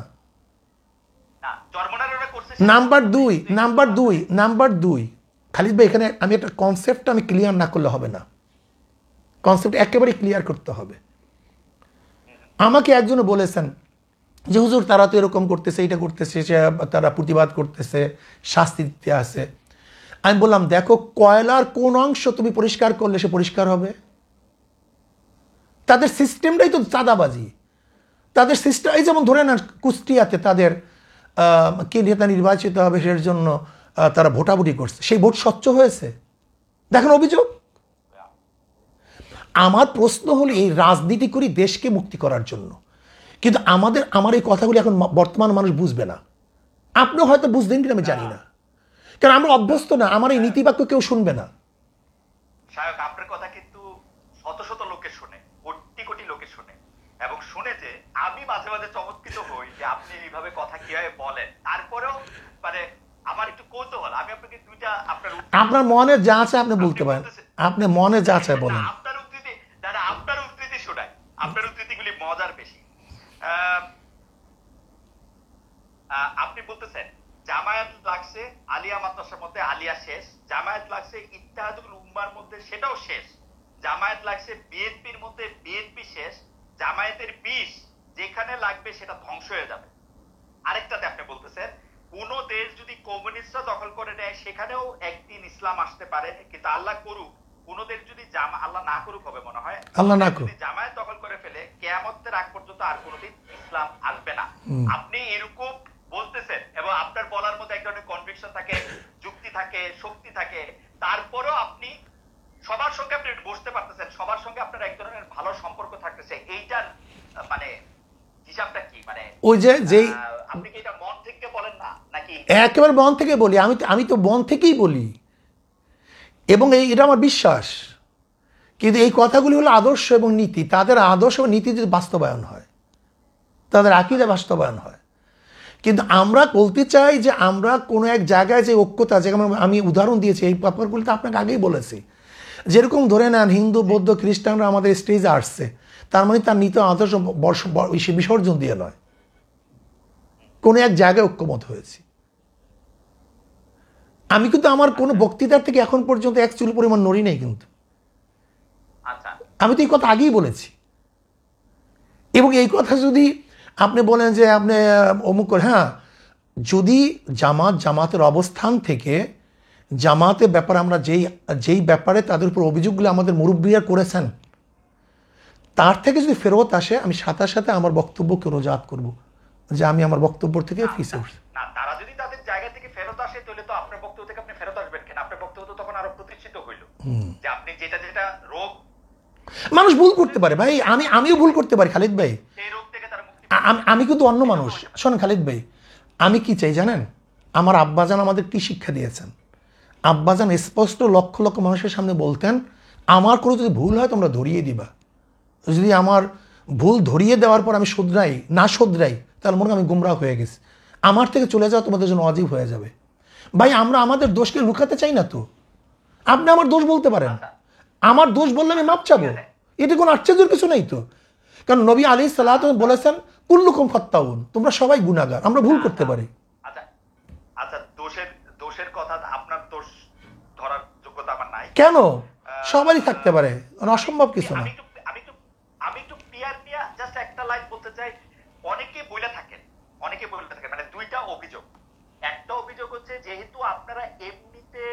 চরমনাইরা করছে নাম্বার দুই খালিদ ভাই, এখানে আমি একটা কনসেপ্টটা আমি ক্লিয়ার না করলে হবে না। কনসেপ্ট একেবারে ক্লিয়ার করতে হবে। আমাকে একজন বলেছেন যে হুজুর তারা তো এরকম করতেছে, এইটা করতেছে, তারা প্রতিবাদ করতেছে, শাস্তি দিতে আছে। আমি বললাম দেখো, কয়লার কোন অংশ তুমি পরিষ্কার করলে সে পরিষ্কার হবে? তাদের সিস্টেমটাই তো চাঁদাবাজি। তাদের সিস্টেম, এই যেমন ধরে না কুষ্টিয়াতে তাদের কে নেতা নির্বাচিত হবে সেটার জন্য তারা ভোটাভুটি করছে, সেই ভোট স্বচ্ছ হয়েছে? দেখেন অভিযোগ। আমার প্রশ্ন হলো, এই রাজনীতি করি দেশকে মুক্তি করার জন্য, কিন্তু আমার এই কথাগুলি এখন বর্তমান মানুষ বুঝবে না। আপনিও হয়তো বুঝবেন কিনা আমি জানি না, কারণ আমরা অভ্যস্ত না। আমার এই নীতিবাক্য কেউ শুনবে না। শায়ক, আপনার কথা কিন্তু শত শত লোকে শুনে, কোটি কোটি লোকে শুনে, এবং শুনে যে আমি মাঝে মাঝে চমৎকৃত হই যে আপনি এইভাবে কথা কিভাবে বলেন। তারপরেও মানে আমার একটু কৌতূহল, আমি আপনাকে দুইটা আপনার মনে যা আছে আপনি বলতে পারেন, আপনি মনে যা চায় বলেন। আপনার উদ্ধৃতি দাদা, আপনার উদ্ধৃতি শোনায়, আপনার উদ্ধৃতিগুলি মজার বেশি। আপনি বলতেছেন জামায়াত লাগছে আলিয়া মাদ্রাসার মধ্যে, আলিয়া শেষ। জামায়াত লাগছে ইত্তেহাদুল উম্মার মধ্যে, সেটাও শেষ। জামায়াত লাগছে বিএনপির মধ্যে, বিএনপি শেষ। জামায়াতের বিষ যেখানে লাগবে সেটা ধ্বংস হয়ে যাবে। আরেকটাতে আপনি বলতেছেন কোন দেশ যদি কমিউনিস্টরা দখল করে নেয় সেখানেও একদিন ইসলাম আসতে পারে, কিন্তু আল্লাহ করুক কোন দেশ যদি আল্লাহ না করুক হবে মনে হয়, আল্লাহ না করুক, যদি জামায়াত দখল করে ফেলে কিয়ামতের আগ পর্যন্ত আর কোনোদিন ইসলাম আসবে না। আপনি এরকম বলতেছেন এবং আপনার বলার মধ্যে এক ধরনের কনভিকশন থাকে, যুক্তি থাকে, শক্তি থাকে। তারপরেও আপনি সবার সঙ্গে আপনি বসতে পারতেছেন, সবার সঙ্গে আপনার এক ধরনের ভালো সম্পর্ক থাকতেছে। এইটার মানে হিসাবটা কি? মানে ওই যে আপনি কি এটা মন থেকে বলেন না নাকি? একেবারে মন থেকে বলি। আমি তো মন থেকেই বলি, এবং এটা আমার বিশ্বাস। কিন্তু এই কথাগুলি হলো আদর্শ এবং নীতি। তাদের আদর্শ এবং নীতি যদি বাস্তবায়ন হয়, তাদের আকীদা বাস্তবায়ন হয়। কিন্তু আমরা বলতে চাই যে আমরা কোনো এক জায়গায় যে ঐক্যতা, যেমন আমি উদাহরণ দিয়েছি, এই ব্যাপারগুলি তো আপনাকে আগেই বলেছি। যেরকম ধরে নেন হিন্দু, বৌদ্ধ, খ্রিস্টানরা আমাদের স্টেজে আসছে, তার মানে তার নীতি আদর্শ বিসর্জন দিয়ে নয়, কোনো এক জায়গায় ঐক্যমত হয়েছি। আমি কিন্তু আমার কোনো বক্তৃতার থেকে এখন পর্যন্ত এক চুল পরিমাণ নড়ি নেই, কিন্তু আমি তো এই কথা আগেই বলেছি। এবং এই কথা যদি আপনি বলেন যে আপনি অমুক করে, হ্যাঁ, যদি জামাতের অবস্থান থেকে জামাতের ব্যাপারে আমরা যেই ব্যাপারে তাদের উপর অভিযোগগুলো আমাদের মুরব্বীরা করেছেন, তার থেকে যদি ফেরত আসে, আমি সাথে সাথে আমার বক্তব্যকে রোজাত করব যে আমি আমার বক্তব্য থেকে ফিসে উঠছি। না, তারা যদি তাদের জায়গা থেকে ফেরত আসে তাহলে তো আপনার বক্তব্য থেকে আপনি ফেরত আসবেন কেন? আপনার বক্তব্য তো তখন আরো প্রতিষ্ঠিত হইল যে আপনি যেটা রোগ। মানুষ ভুল করতে পারে ভাই, আমিও ভুল করতে পারি খালিদ ভাই। সেই রোগ থেকে তারা মুক্তি। আমি কিন্তু অন্য মানুষ। শোনেন খালিদ ভাই, আমি কি চাই জানেন? আমার আব্বাজান আমাদের কি শিক্ষা দিয়েছেন? আব্বাজান স্পষ্ট লক্ষ লক্ষ মানুষের সামনে বলতেন, আমার কোনো যদি ভুল হয় তোমরা ধরিয়ে দিবা। যদি আমার ভুল ধরিয়ে দেওয়ার পর আমি না শোধরাই, তাহলে মনে হয় আমি গুমরাহ হয়ে গেছি। আমার থেকে চলে যাওয়া তোমাদের জন্য অজীব হয়ে যাবে। ভাই, আমরা আমাদের দোষকে লুকাতে চাই না তো। আপনি আমার দোষ বলতে পারেন, আমার দোষ বললে আমি মাপ চাবো, এতে কোনো আশ্চর্যের কিছু নেই তো। কারণ নবী আলাইহিস সালাতু বলেছেন কুল্লুকুম খাত্তাউন, তোমরা সবাই গুনাহগার, আমরা ভুল করতে পারি। আচ্ছা, দোষের কথা, আপনার দোষ ধরার যোগ্যতা আমার নাই। কেন? সবারই থাকতে পারে, অসম্ভব কিছু না। আমি একটু পিয়ার জাস্ট একটা লাইন বলতে চাই। অনেকে বলে থাকেন মানে দুইটা অভিযোগ। একটা অভিযোগ হচ্ছে, যেহেতু আপনারা এমনিতে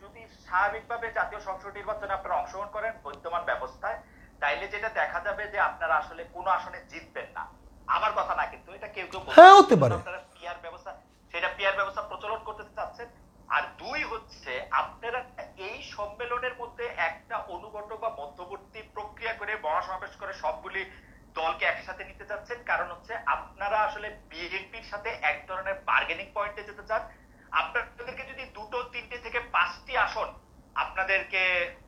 যদি স্বাভাবিকভাবে জাতীয় সংসদ নির্বাচনে আপনারা অংশগ্রহণ করেন বর্তমান ব্যবস্থায়, তাইলে যেটা দেখা যাবে যে আপনারা আসলে কোনো আসনে জিতবেন না। আমার কথা না, কিন্তু এটা কেউ হ্যাঁ হতে পারে। আপনারা পিয়ার ব্যবস্থা প্রচলন করতে চাচ্ছেন। আর দুই হচ্ছে, আপনারা এই সম্মেলনের মধ্যে একটা অনুঘটক বা মধ্যবর্তী প্রক্রিয়া করে মহাসমাবেশ করে সবগুলি দলকে একসাথে নিতে চাচ্ছেন। কারণ হচ্ছে আপনারা আসলে বিএনপির সাথে এক ধরনের বার্গেনিং পয়েন্টে যেতে চান। আপনাদেরকে যদি 2, 3 থেকে 5টি আসন আপনাদেরকে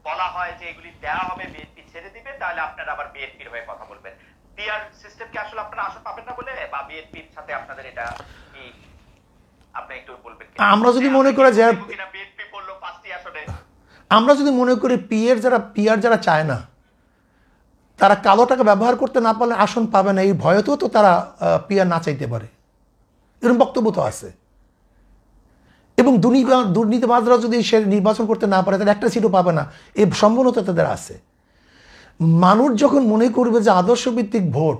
বলা হয় যে এগুলি দেওয়া হবে, বিএনপি ছেড়ে দিবে, তাহলে আপনারা আবার বিএনপির হয়ে কথা বলবেন। পিআর সিস্টেম কি আসলে আপনারা আসন পাবেন না বলে, বা বিএনপির সাথে আপনাদের এটা কি আপনি একটু বলবেন? আমরা যদি মনে করি যে বিএনপি বললো 5টি আসনে, আমরা যদি মনে করি পিআর যারা চায় না, তারা কালো টাকা ব্যবহার করতে না পারলে আসন পাবে না, এই ভয়তেও তো তারা পিআর না চাইতে পারে, এরকম বক্তব্য তো আছে। এবং দুর্নীতিবাজরা যদি সে নির্বাচন করতে না পারে তাহলে একটা সিটও পাবে না, এই সম্ভাবনা তাদের আছে। মানুষ যখন মনে করবে যে আদর্শভিত্তিক ভোট,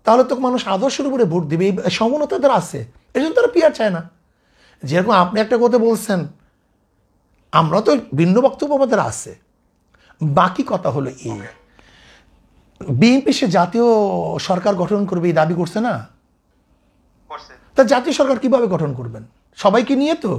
তাহলে তো মানুষ আদর্শের উপরে ভোট দিবে, এই সম্ভাবনা তাদের আছে। এই জন্য তারা পিয়ার চায় না। যেরকম আপনি একটা কথা বলছেন, আমরা তো ভিন্ন বক্তব্য আমাদের আছে। বাকি কথা হলো এই, বিএনপি সে জাতীয় সরকার গঠন করবে এই দাবি করছে না, করছে। তা জাতীয় সরকার কিভাবে গঠন করবেন? সবাইকে নিয়ে তো।